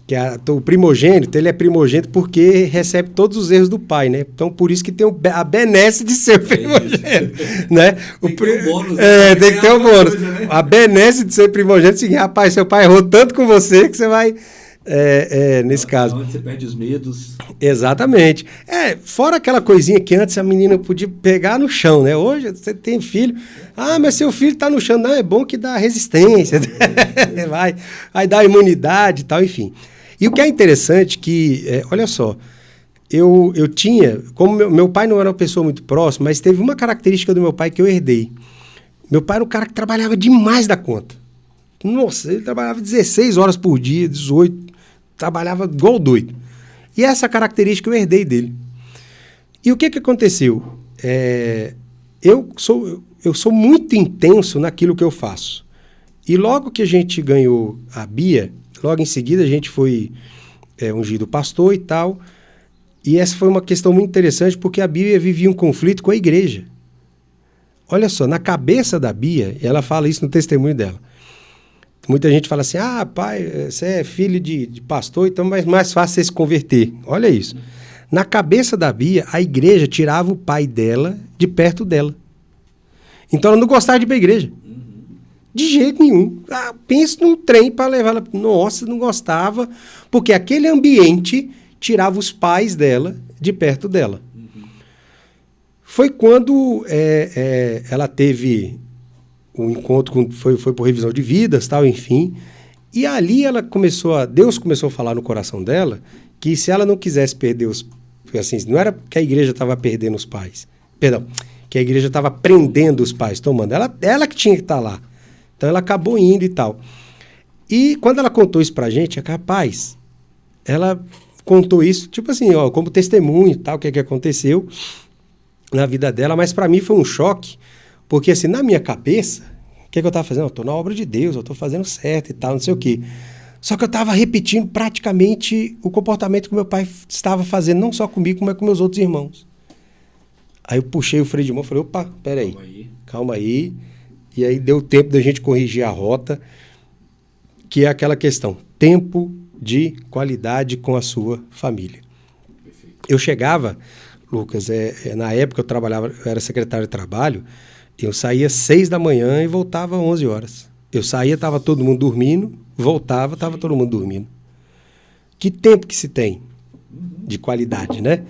Speaker 1: que o primogênito, ele é primogênito porque recebe todos os erros do pai, né? Então por isso que tem a benesse de ser primogênito, né?
Speaker 2: Tem que ter um bônus.
Speaker 1: Tem que ter um bônus. Né? A benesse de ser primogênito é o seguinte, rapaz, seu pai errou tanto com você que você vai... nesse caso.
Speaker 2: Onde você perde os medos.
Speaker 1: Exatamente. Fora aquela coisinha que antes a menina podia pegar no chão, né? Hoje você tem filho. Ah, mas seu filho tá no chão. Não, é bom que dá resistência. Vai dar imunidade e tal, enfim. E o que é interessante que, olha só, eu tinha, como meu pai não era uma pessoa muito próxima, mas teve uma característica do meu pai que eu herdei. Meu pai era um cara que trabalhava demais da conta. Nossa, ele trabalhava 16 horas por dia, 18, trabalhava igual doido. E essa característica eu herdei dele. E o que aconteceu? Eu sou muito intenso naquilo que eu faço. E logo que a gente ganhou a Bia, logo em seguida a gente foi ungido pastor e tal. E essa foi uma questão muito interessante porque a Bia vivia um conflito com a igreja. Olha só, na cabeça da Bia, ela fala isso no testemunho dela. Muita gente fala assim, pai, você é filho de pastor, então é mais fácil você se converter. Olha isso. Na cabeça da Bia, a igreja tirava o pai dela de perto dela. Então ela não gostava de ir para a igreja. De jeito nenhum. Pensa num trem para levar ela. Nossa, não gostava, porque aquele ambiente tirava os pais dela de perto dela. Foi quando ela teve... o encontro foi por revisão de vidas, tal, enfim. E ali Deus começou a falar no coração dela que se ela não quisesse perder assim, não era que a igreja estava perdendo os pais. Perdão, que a igreja estava prendendo os pais, tomando. Ela que tinha que estar lá. Então ela acabou indo e tal. E quando ela contou isso pra gente, rapaz, ela contou isso, tipo assim, como testemunho e tal, o que aconteceu na vida dela, mas para mim foi um choque. Porque, assim, na minha cabeça, o que eu estava fazendo? Eu estou na obra de Deus, eu estou fazendo certo e tal, não sei o quê. Só que eu estava repetindo praticamente o comportamento que meu pai estava fazendo, não só comigo, mas com meus outros irmãos. Aí eu puxei o freio de mão e falei, opa, peraí, calma aí. E aí deu tempo da gente corrigir a rota, que é aquela questão, tempo de qualidade com a sua família. Perfeito. Eu chegava, Lucas, na época eu era secretário de trabalho, eu saía 6 da manhã e voltava às 11 horas. Eu saía, estava todo mundo dormindo, voltava, estava todo mundo dormindo. Que tempo que se tem de qualidade, né?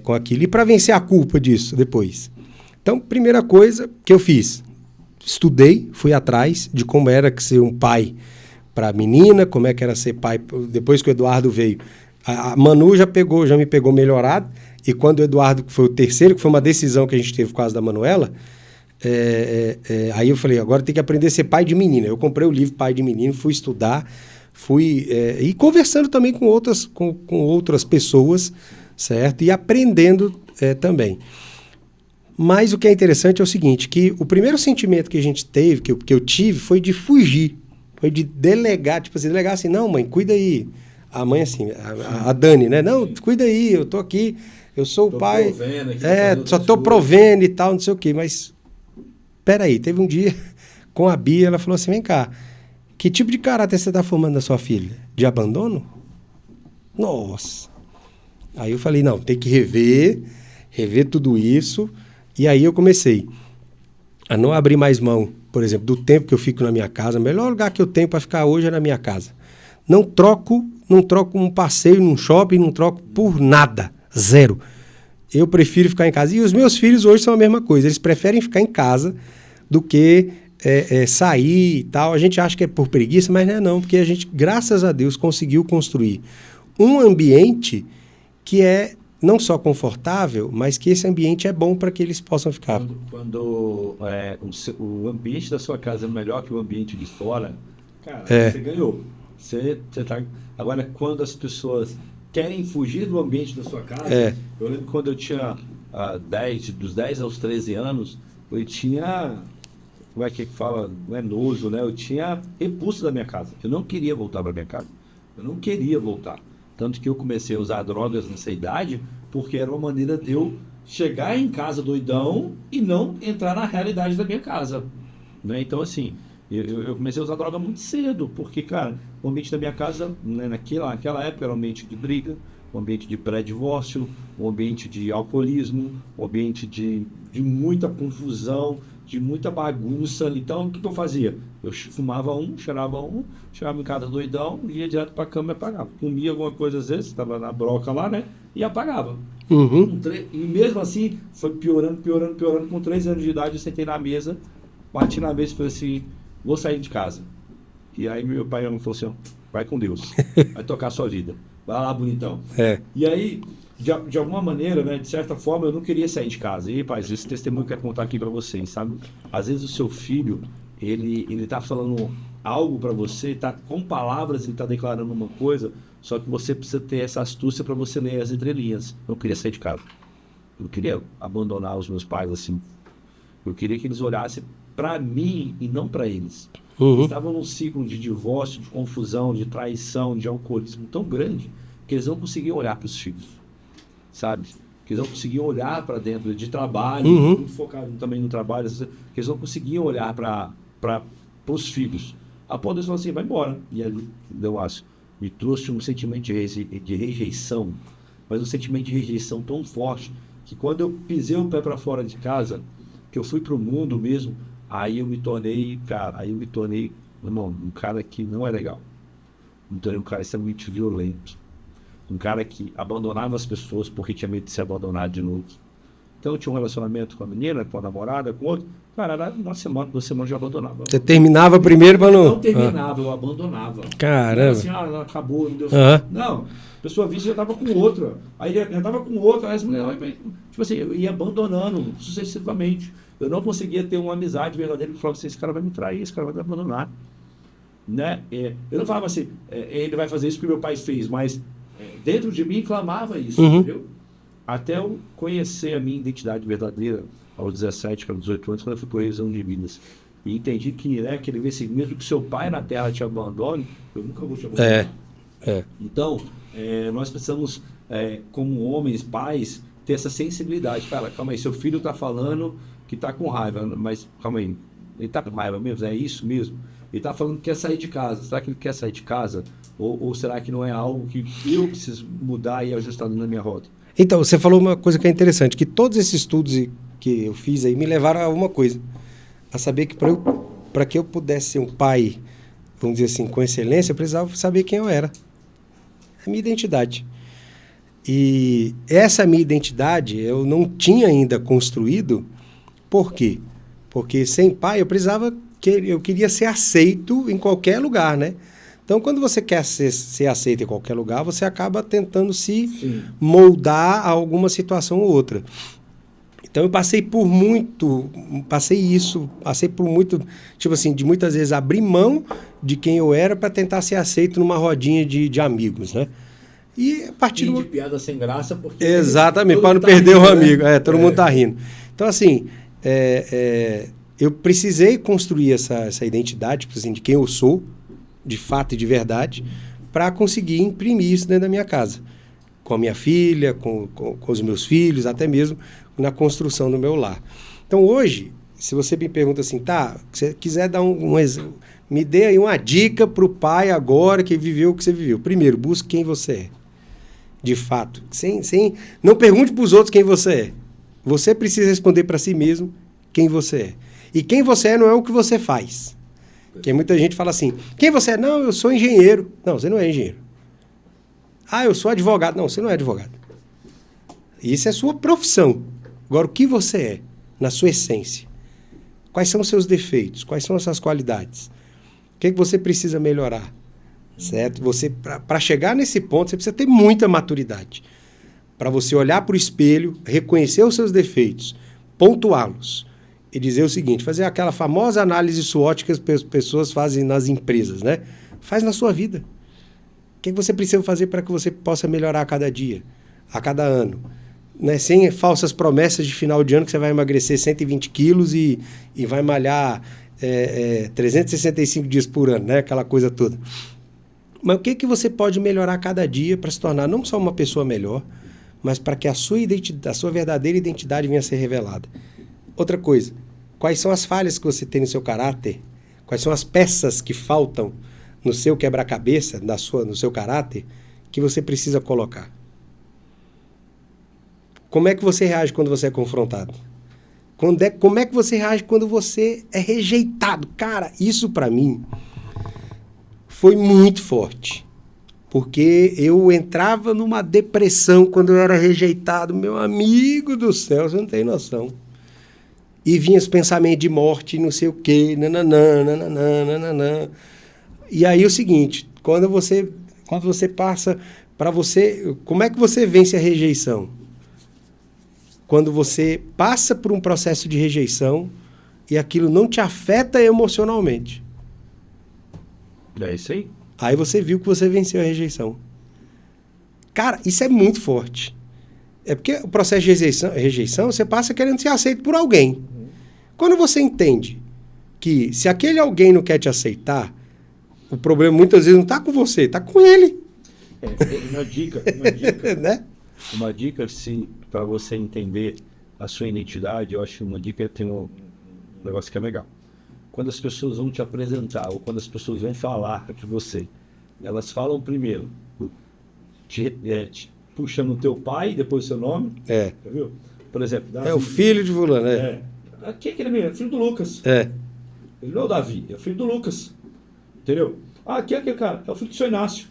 Speaker 1: Com aquilo. E para vencer a culpa disso depois? Então, primeira coisa que eu fiz, estudei, fui atrás de como era ser um pai para a menina, como é que era ser pai. Depois que o Eduardo veio, a Manu já me pegou melhorado. E quando o Eduardo foi o terceiro, que foi uma decisão que a gente teve por causa da Manuela, aí eu falei, agora tem que aprender a ser pai de menina. Eu comprei o livro Pai de Menino, fui estudar, e conversando também com outras pessoas, certo? E aprendendo também. Mas o que é interessante é o seguinte, que o primeiro sentimento que a gente teve, que eu tive, foi de fugir, foi de delegar, tipo assim, delegar assim, não, mãe, cuida aí. A mãe assim, a Dani, né? Não, cuida aí, eu tô aqui, eu sou o pai, só tô provendo e tal, não sei o quê, mas peraí, teve um dia, com a Bia, ela falou assim, vem cá, que tipo de caráter você está formando na sua filha? De abandono? Nossa! Aí eu falei, não, tem que rever tudo isso. E aí eu comecei a não abrir mais mão, por exemplo, do tempo que eu fico na minha casa. O melhor lugar que eu tenho para ficar hoje é na minha casa. Não troco um passeio num shopping, não troco por nada, zero. Eu prefiro ficar em casa. E os meus filhos hoje são a mesma coisa, eles preferem ficar em casa do que sair e tal. A gente acha que é por preguiça, mas não é não, porque a gente, graças a Deus, conseguiu construir um ambiente que é não só confortável, mas que esse ambiente é bom para que eles possam ficar.
Speaker 2: Quando o ambiente da sua casa é melhor que o ambiente de fora, cara, você ganhou. Você tá... Agora, quando as pessoas querem fugir do ambiente da sua casa, eu lembro quando eu tinha dos 10 aos 13 anos, eu tinha, como é que fala, não é nojo, né? Eu tinha repulso da minha casa. Eu não queria voltar para minha casa. Eu não queria voltar. Tanto que eu comecei a usar drogas nessa idade, porque era uma maneira de eu chegar em casa doidão e não entrar na realidade da minha casa. Né? Então, assim, eu comecei a usar droga muito cedo, porque, cara, o ambiente da minha casa, né, naquela época, era um ambiente de briga, um ambiente de pré-divórcio, um ambiente de alcoolismo, um ambiente de muita confusão, de muita bagunça. Então, o que eu fazia? Eu fumava cheirava chegava em casa doidão, ia direto pra cama e apagava. Comia alguma coisa às vezes, estava na broca lá, né? E apagava.
Speaker 1: Uhum.
Speaker 2: E mesmo assim, foi piorando. Com 3 anos de idade, eu sentei na mesa, bati na mesa e falei assim, vou sair de casa. E aí meu pai falou assim, vai com Deus, vai tocar a sua vida. Vai lá, bonitão. E aí, de alguma maneira, né, de certa forma, eu não queria sair de casa. E, pai, esse testemunho que eu quero contar aqui para vocês, sabe? Às vezes o seu filho, ele tá falando algo para você, tá com palavras, ele tá declarando uma coisa, só que você precisa ter essa astúcia para você ler as entrelinhas. Eu não queria sair de casa. Eu não queria abandonar os meus pais assim. Eu queria que eles olhassem para mim e não para eles. Eles estavam num ciclo de divórcio, de confusão, de traição, de alcoolismo tão grande que eles não conseguiam olhar para os filhos, sabe? Que eles não conseguiam olhar para dentro de trabalho, muito focado também no trabalho, que eles não conseguiam olhar para os filhos. A ponto de eles falaram assim, vai embora. E aí, eu acho, me trouxe um sentimento de rejeição, mas um sentimento de rejeição tão forte que quando eu pisei o pé para fora de casa, que eu fui para o mundo mesmo, aí eu me tornei, irmão, um cara que não é legal. Me tornei um cara extremamente violento. Um cara que abandonava as pessoas porque tinha medo de ser abandonado de novo. Então eu tinha um relacionamento com a menina, com a namorada, com outro. Cara, era uma semana, 2 semanas eu já abandonava.
Speaker 1: Você terminava primeiro para não...
Speaker 2: Não terminava, eu abandonava.
Speaker 1: Caramba.
Speaker 2: Assim, acabou, não deu certo. Não, a pessoa via já estava com outra. Aí já estava com outra, aí as mulheres, tipo assim, eu ia abandonando sucessivamente. Eu não conseguia ter uma amizade verdadeira que falava assim, esse cara vai me trair, esse cara vai me abandonar. Né? Eu não falava assim, ele vai fazer isso porque meu pai fez, mas dentro de mim clamava isso, entendeu? Até eu conhecer a minha identidade verdadeira aos 17 para 18 anos, quando eu fui para o Revisão de Minas. E entendi que, né, aquele versículo, mesmo que seu pai na terra te abandone, eu nunca vou te abandonar. Então, nós precisamos, como homens, pais, ter essa sensibilidade. Cara, calma aí, seu filho está falando que está com raiva, mas calma aí, ele está com raiva mesmo? É isso mesmo? Ele está falando que quer sair de casa. Será que ele quer sair de casa? Ou será que não é algo que eu preciso mudar e ajustar na minha rota?
Speaker 1: Então, você falou uma coisa que é interessante, que todos esses estudos que eu fiz aí me levaram a uma coisa, a saber que para que eu pudesse ser um pai, vamos dizer assim, com excelência, eu precisava saber quem eu era. A minha identidade. E essa minha identidade eu não tinha ainda construído. Por quê? Porque sem pai eu queria ser aceito em qualquer lugar, né? Então, quando você quer ser aceito em qualquer lugar, você acaba tentando se moldar a alguma situação ou outra. Então, eu passei por muito, tipo assim, de muitas vezes abrir mão de quem eu era para tentar ser aceito numa rodinha de amigos, né? E a partir
Speaker 2: de piada sem graça, porque...
Speaker 1: Exatamente, para não perder o amigo. Todo mundo tá rindo. Então, assim, eu precisei construir essa identidade, tipo assim, de quem eu sou, de fato e de verdade, para conseguir imprimir isso dentro da minha casa. Com a minha filha, com os meus filhos, até mesmo na construção do meu lar. Então, hoje, se você me pergunta assim, tá, se você quiser dar me dê aí uma dica pro pai agora que viveu o que você viveu. Primeiro, busque quem você é. De fato. Não pergunte pros outros quem você é. Você precisa responder para si mesmo quem você é. E quem você é não é o que você faz. Porque muita gente fala assim, quem você é? Não, eu sou engenheiro. Não, você não é engenheiro. Ah, eu sou advogado. Não, você não é advogado. Isso é sua profissão. Agora, o que você é, na sua essência? Quais são os seus defeitos? Quais são as suas qualidades? O que é que você precisa melhorar? Certo? Para chegar nesse ponto, você precisa ter muita maturidade. Para você olhar para o espelho, reconhecer os seus defeitos, pontuá-los e dizer o seguinte, fazer aquela famosa análise SWOT que as pessoas fazem nas empresas, né? Faz na sua vida. O que você precisa fazer para que você possa melhorar a cada dia, a cada ano? Né? Sem falsas promessas de final de ano que você vai emagrecer 120 quilos e vai malhar 365 dias por ano, né? Aquela coisa toda. Mas o que você pode melhorar a cada dia para se tornar não só uma pessoa melhor, mas para que a sua verdadeira identidade venha a ser revelada? Outra coisa, quais são as falhas que você tem no seu caráter? Quais são as peças que faltam no seu quebra-cabeça, no seu caráter, que você precisa colocar? Como é que você reage quando você é confrontado? Como é que você reage quando você é rejeitado? Cara, isso para mim foi muito forte. Porque eu entrava numa depressão quando eu era rejeitado. Meu amigo do céu, você não tem noção. E vinha os pensamentos de morte, não sei o quê, nananã, nananã, nananã. E aí o seguinte, quando você passa para você... Como é que você vence a rejeição? Quando você passa por um processo de rejeição e aquilo não te afeta emocionalmente.
Speaker 2: É isso aí.
Speaker 1: Aí você viu que você venceu a rejeição. Cara, isso é muito forte. É porque o processo de rejeição você passa querendo ser aceito por alguém. Quando você entende que se aquele alguém não quer te aceitar, o problema muitas vezes não está com você, está com ele.
Speaker 2: Uma dica,
Speaker 1: né?
Speaker 2: Uma dica para você entender a sua identidade, eu acho uma dica, tem um negócio que é legal. Quando as pessoas vão te apresentar ou quando as pessoas vão falar de você, elas falam primeiro puxando o teu pai, depois o seu nome.
Speaker 1: É.
Speaker 2: Já viu? Por exemplo, Davi.
Speaker 1: É o filho de fulano, né?
Speaker 2: Aqui é aquele menino, filho do Lucas.
Speaker 1: É.
Speaker 2: Ele não é o Davi, é o filho do Lucas. Entendeu? Aqui é aquele cara, é o filho do seu Inácio.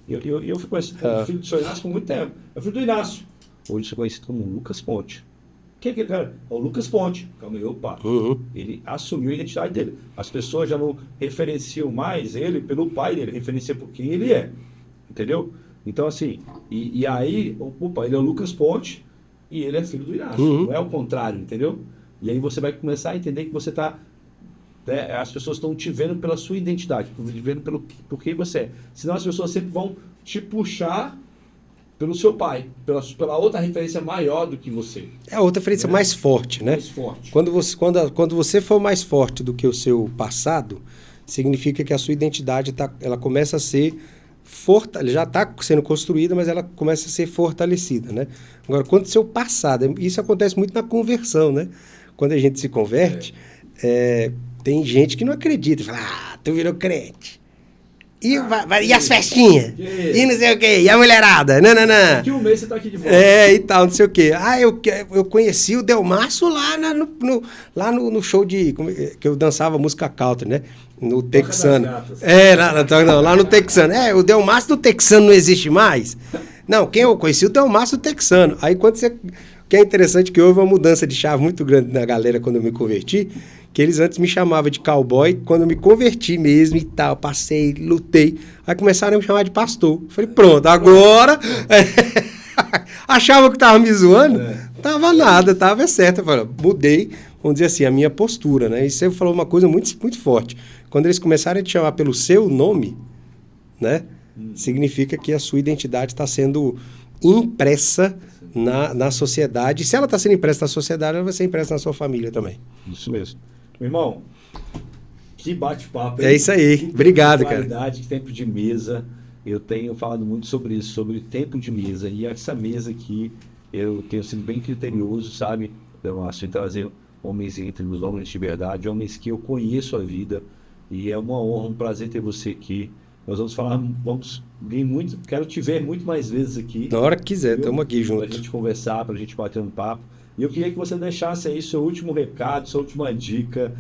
Speaker 2: Eu fui conhecido como filho do seu Inácio por muito tempo. É o filho do Inácio. Hoje você é conhecido como Lucas Ponte. Quem é aquele cara? É o Lucas Ponte. Calma aí, opa. Ele assumiu a identidade dele. As pessoas já não referenciam mais ele pelo pai dele, referenciam por quem ele é. Entendeu? Então, assim, e aí, opa, ele é o Lucas Ponte e ele é filho do Inácio. Não é o contrário, entendeu? E aí você vai começar a entender que você está... Né, as pessoas estão te vendo pela sua identidade, te vendo por quem você é. Senão as pessoas sempre vão te puxar pelo seu pai, pela outra referência maior do que você. É a outra referência
Speaker 1: mais forte, né?
Speaker 2: Mais forte.
Speaker 1: Quando você for mais forte do que o seu passado, significa que a sua identidade ela começa a ser já está sendo construída, mas ela começa a ser fortalecida, né? Agora, quando o seu passado... Isso acontece muito na conversão, né? Quando a gente se converte, tem gente que não acredita. Fala, tu virou crente. E as festinhas? E não sei o quê? E a mulherada? Nananã.
Speaker 2: Daqui um mês você tá aqui de volta.
Speaker 1: E tal, não sei o quê. Eu conheci o Delmaço lá no show que eu dançava música country, né? No Texano. Lá no Texano. O Delmaço do Texano não existe mais? Não, quem eu conheci o Delmaço do Texano. Aí quando você... Que é interessante que houve uma mudança de chave muito grande na galera quando eu me converti, que eles antes me chamavam de cowboy, quando eu me converti mesmo e tal, passei, lutei, aí começaram a me chamar de pastor. Falei, pronto, agora... Achava que tava me zoando? Tava nada, tava certo. Eu falei, mudei, vamos dizer assim, a minha postura, né? E você falou uma coisa muito, muito forte. Quando eles começarem a te chamar pelo seu nome, né? Significa que a sua identidade está sendo impressa na sociedade. E se ela está sendo impressa na sociedade, ela vai ser impressa na sua família também.
Speaker 2: Isso mesmo. Meu irmão, que bate-papo.
Speaker 1: É isso aí. Obrigado,
Speaker 2: cara. Que tempo de mesa. Eu tenho falado muito sobre isso, sobre tempo de mesa. E essa mesa aqui, eu tenho sido bem criterioso, sabe, Delmaço, em trazer homens íntegros, homens de verdade, homens que eu conheço a vida. E é uma honra, um prazer ter você aqui. Nós vamos falar, vamos vir muito, quero te ver muito mais vezes aqui.
Speaker 1: Na hora que quiser,
Speaker 2: viu?
Speaker 1: estamos aqui juntos.
Speaker 2: Para a gente conversar, para a gente bater um papo. E eu queria que você deixasse aí seu último recado, sua última dica.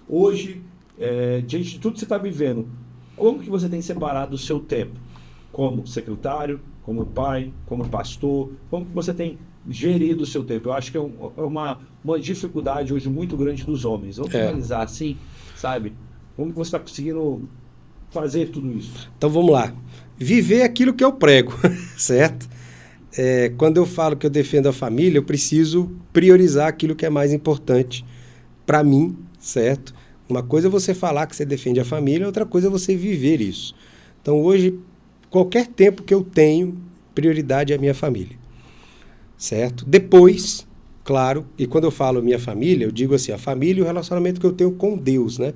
Speaker 2: Hoje, diante de tudo que você está vivendo, como que você tem separado o seu tempo? Como secretário, como pai, como pastor, como que você tem gerido o seu tempo? Eu acho que é uma dificuldade hoje muito grande dos homens. Vamos finalizar assim, sabe? Como que você está conseguindo fazer tudo isso?
Speaker 1: Então vamos lá. Viver aquilo que eu prego, certo? Quando eu falo que eu defendo a família, eu preciso priorizar aquilo que é mais importante para mim, certo? Uma coisa é você falar que você defende a família, outra coisa é você viver isso. Então hoje, qualquer tempo que eu tenho, prioridade é a minha família, certo? Depois, claro, e quando eu falo minha família, eu digo assim, a família e o relacionamento que eu tenho com Deus, né?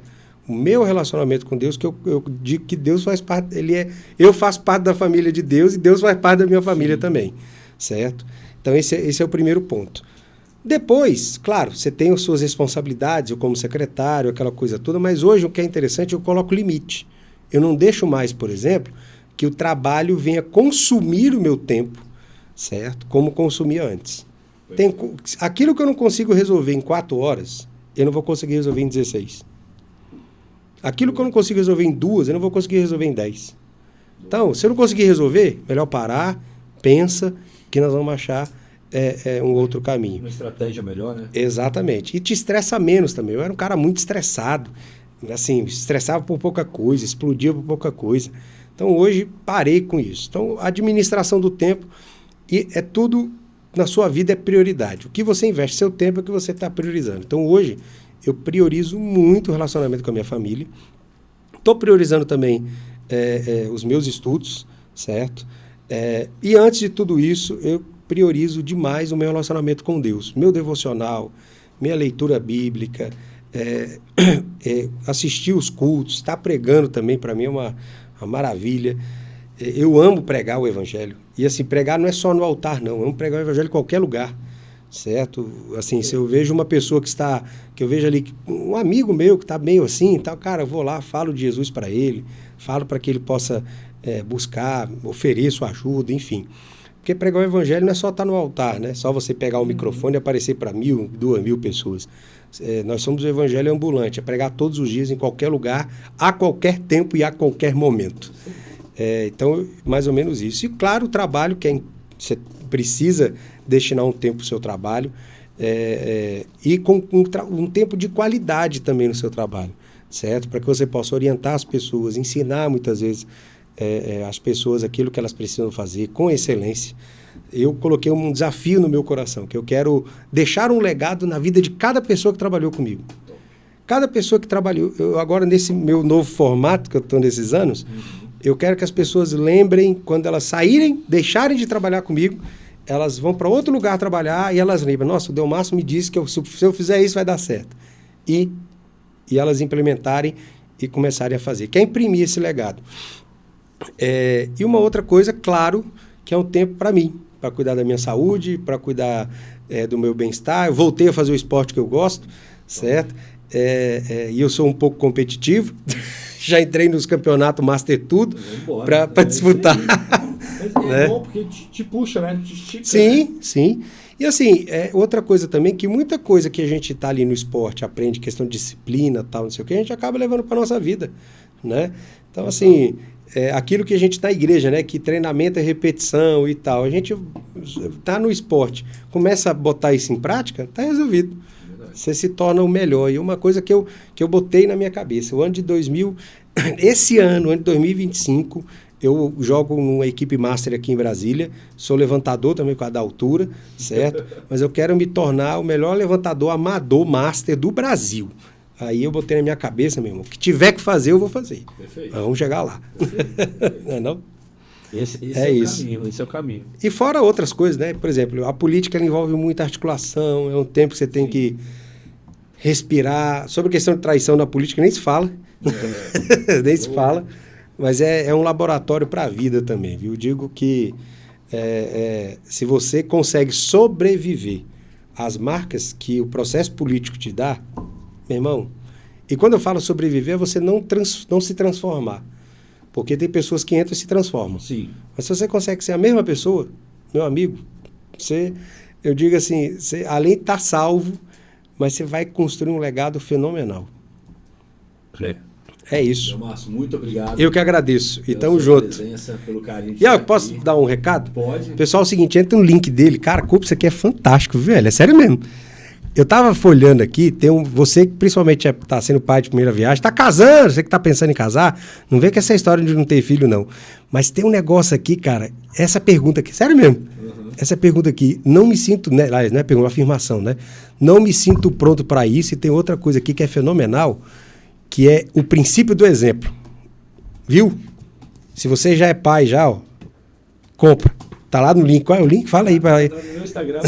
Speaker 1: O meu relacionamento com Deus, que eu digo que Deus faz parte, eu faço parte da família de Deus e Deus faz parte da minha família também, certo? Então esse é o primeiro ponto. Depois, claro, você tem as suas responsabilidades, eu como secretário, aquela coisa toda, mas hoje o que é interessante, eu coloco limite. Eu não deixo mais, por exemplo, que o trabalho venha consumir o meu tempo, certo? Como consumia antes. Aquilo que eu não consigo resolver em 4 horas, eu não vou conseguir resolver em 16. Aquilo que eu não consigo resolver em 2, eu não vou conseguir resolver em 10. Então, se eu não conseguir resolver, melhor parar, pensa que nós vamos achar um outro caminho.
Speaker 2: Uma estratégia melhor, né?
Speaker 1: Exatamente. E te estressa menos também. Eu era um cara muito estressado. Assim, estressava por pouca coisa, explodia por pouca coisa. Então, hoje, parei com isso. Então, a administração do tempo é tudo na sua vida é prioridade. O que você investe seu tempo é o que você está priorizando. Então, hoje, eu priorizo muito o relacionamento com a minha família. Estou priorizando também os meus estudos, certo? E antes de tudo isso, eu priorizo demais o meu relacionamento com Deus. Meu devocional, minha leitura bíblica, assistir os cultos, estar pregando também, para mim é uma maravilha. Eu amo pregar o evangelho. E assim, pregar não é só no altar, não. Eu amo pregar o evangelho em qualquer lugar. Certo? Assim, se eu vejo uma pessoa que eu vejo ali, um amigo meu que está meio assim, tal, cara, eu vou lá, falo de Jesus para ele, falo para que ele possa buscar, ofereço ajuda, enfim. Porque pregar o evangelho não é só estar no altar, né? Só você pegar o microfone e aparecer para 1.000, 2.000 pessoas. Nós somos o evangelho ambulante, é pregar todos os dias, em qualquer lugar, a qualquer tempo e a qualquer momento. Então, mais ou menos isso. E claro, o trabalho, você precisa destinar um tempo para o seu trabalho e com um tempo de qualidade também no seu trabalho, certo? Para que você possa orientar as pessoas, ensinar muitas vezes as pessoas aquilo que elas precisam fazer com excelência. Eu coloquei um desafio no meu coração, que eu quero deixar um legado na vida de cada pessoa que trabalhou comigo. Cada pessoa que trabalhou, agora nesse meu novo formato que eu estou nesses anos, eu quero que as pessoas lembrem, quando elas saírem, deixarem de trabalhar comigo, elas vão para outro lugar trabalhar e elas lembram, nossa, o Delmácio me disse que se eu fizer isso vai dar certo. E elas implementarem e começarem a fazer. Quer imprimir esse legado. E uma outra coisa, claro, que é um tempo para mim, para cuidar da minha saúde, para cuidar do meu bem-estar. Eu voltei a fazer o esporte que eu gosto, certo? E eu sou um pouco competitivo. Já entrei nos campeonatos Master tudo para disputar.
Speaker 2: Mas bom porque te puxa, né? Te estica,
Speaker 1: sim,
Speaker 2: né?
Speaker 1: Sim. E assim, outra coisa também, que muita coisa que a gente está ali no esporte, aprende questão de disciplina, tal, não sei o que, a gente acaba levando para nossa vida, né? Então, assim, aquilo que a gente na igreja, né? Que treinamento é repetição e tal. A gente tá no esporte, começa a botar isso em prática, tá resolvido. Você se torna o melhor. E uma coisa que eu botei na minha cabeça, esse ano de 2025, eu jogo numa equipe master aqui em Brasília, sou levantador também por causa da altura, certo? Mas eu quero me tornar o melhor levantador amador master do Brasil. Aí eu botei na minha cabeça, meu irmão, o que tiver que fazer, eu vou fazer.
Speaker 2: Perfeito.
Speaker 1: Vamos chegar lá. Não é não?
Speaker 2: Esse é o caminho.
Speaker 1: E fora outras coisas, né? Por exemplo, a política ela envolve muita articulação, é um tempo que você tem que respirar. Sobre a questão de traição na política, nem se fala. Nem se fala. Mas é um laboratório para a vida também, viu? Eu digo que se você consegue sobreviver as marcas que o processo político te dá, meu irmão, e quando eu falo sobreviver, é você não se transformar. Porque tem pessoas que entram e se transformam.
Speaker 2: Sim.
Speaker 1: Mas se você consegue ser a mesma pessoa, meu amigo, eu digo assim, você, além de estar salvo, mas você vai construir um legado fenomenal. É isso.
Speaker 2: Márcio, muito obrigado.
Speaker 1: Eu que agradeço. E tamo junto.
Speaker 2: Presença, pelo carinho
Speaker 1: E eu posso dar um recado?
Speaker 2: Pode.
Speaker 1: Pessoal, é o seguinte, entra no link dele. Cara, Copo, isso aqui é fantástico, velho. É sério mesmo. Eu tava folhando aqui, você que principalmente tá sendo pai de primeira viagem, tá casando, você que tá pensando em casar, não vê que essa história de não ter filho, não. Mas tem um negócio aqui, cara, essa pergunta aqui, sério mesmo, essa pergunta aqui, não me sinto, né, não é pergunta, é uma afirmação, né? Não me sinto pronto para isso, e tem outra coisa aqui que é fenomenal, que é o princípio do exemplo. Viu? Se você já é pai, já, ó, compra. Tá lá no link. Qual é o link? Fala aí.
Speaker 2: No meu Instagram,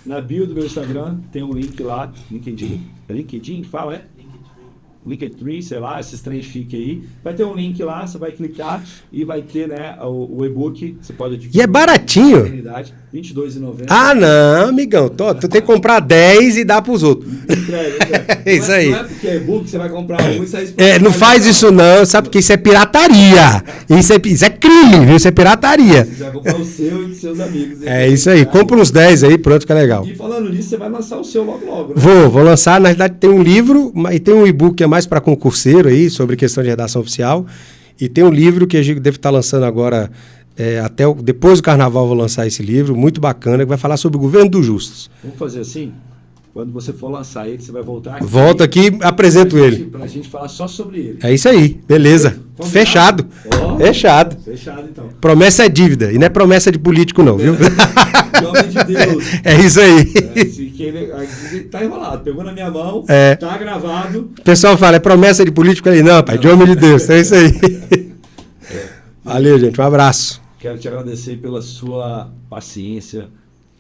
Speaker 2: na bio do meu Instagram, tem um link lá, LinkedIn, fala, Linktree, sei lá, esses três chiques aí. Vai ter um link lá, você vai clicar e vai ter, né, o e-book. Você pode adquirir.
Speaker 1: E é baratinho.
Speaker 2: R$22,90.
Speaker 1: Ah, não, amigão. Tu tem que comprar 10 e dar pros outros. É isso aí.
Speaker 2: Não é porque é e-book, você vai comprar um e sai.
Speaker 1: Não faz isso não, sabe? Porque isso é pirataria. Isso é crime, viu? Isso é pirataria.
Speaker 2: Você vai comprar o seu e dos seus amigos.
Speaker 1: É isso aí. Compra uns 10 aí, pronto, fica legal.
Speaker 2: E falando nisso, você vai lançar o seu logo, né?
Speaker 1: Vou lançar. Na verdade, tem um livro e tem um e-book que é mais para concurseiro aí, sobre questão de redação oficial. E tem um livro que a gente deve estar lançando agora, depois do carnaval eu vou lançar esse livro, muito bacana, que vai falar sobre o governo dos justos.
Speaker 2: Vamos fazer assim? Quando você for lançar ele, você vai voltar aqui.
Speaker 1: Volta aqui e apresento ele.
Speaker 2: Pra gente falar só sobre ele.
Speaker 1: É isso aí, beleza.
Speaker 2: Combinado?
Speaker 1: Fechado.
Speaker 2: Oh,
Speaker 1: Fechado.
Speaker 2: Fechado, então.
Speaker 1: Promessa é dívida, e não é promessa de político não, viu?
Speaker 2: Em nome de Deus.
Speaker 1: É isso aí.
Speaker 2: Ele tá enrolado, pegou na minha mão, tá gravado.
Speaker 1: O pessoal fala, é promessa de político? Eu falei, não, pai, de homem de Deus, é isso aí. Valeu, gente, um abraço.
Speaker 2: Quero te agradecer pela sua paciência,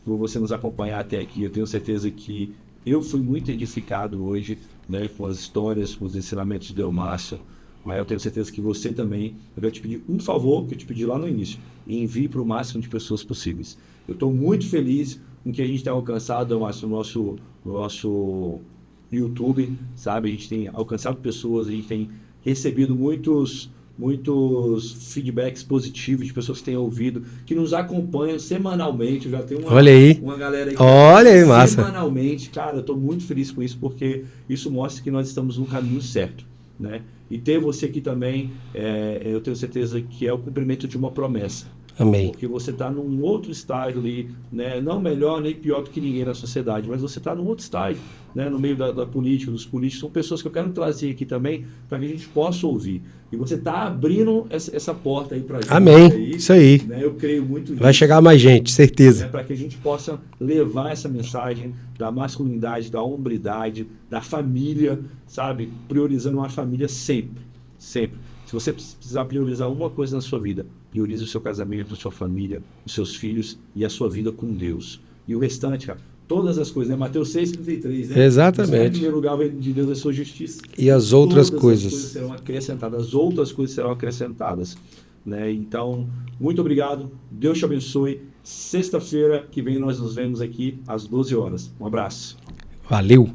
Speaker 2: por você nos acompanhar até aqui. Eu tenho certeza que eu fui muito edificado hoje, né, com as histórias, com os ensinamentos de Delmárcio, mas eu tenho certeza que você também. Eu quero te pedir um favor, que eu te pedi lá no início: envie para o máximo de pessoas possíveis. Eu estou muito feliz com que a gente tenha alcançado, Delmárcio, no nosso YouTube, sabe? A gente tem alcançado pessoas, a gente tem recebido muitos feedbacks positivos de pessoas que têm ouvido, que nos acompanham semanalmente. Eu já tenho uma galera aí.
Speaker 1: Olha aí, massa.
Speaker 2: Semanalmente, cara, eu estou muito feliz com isso, porque isso mostra que nós estamos no caminho certo, né? E ter você aqui também, eu tenho certeza que é o cumprimento de uma promessa.
Speaker 1: Amém.
Speaker 2: Porque você está num outro estágio ali, né? Não melhor nem pior do que ninguém na sociedade, mas você está num outro estágio, né? No meio da política, dos políticos. São pessoas que eu quero trazer aqui também para que a gente possa ouvir. E você está abrindo essa porta aí para a gente.
Speaker 1: Amém. Isso aí.
Speaker 2: Né? Eu creio muito nisso.
Speaker 1: Vai chegar mais gente, certeza.
Speaker 2: Né? Para que a gente possa levar essa mensagem da masculinidade, da hombridade, da família, sabe? Priorizando uma família sempre. Sempre. Se você precisar priorizar uma coisa na sua vida, priorize o seu casamento, a sua família, os seus filhos e a sua vida com Deus. E o restante, cara, todas as coisas, né? Mateus 6,33, né?
Speaker 1: Exatamente.
Speaker 2: Em primeiro lugar, vem de Deus a sua justiça.
Speaker 1: E as outras
Speaker 2: todas
Speaker 1: coisas.
Speaker 2: As coisas serão acrescentadas. As outras coisas serão acrescentadas. Né? Então, muito obrigado. Deus te abençoe. Sexta-feira que vem nós nos vemos aqui às 12 horas. Um abraço.
Speaker 1: Valeu.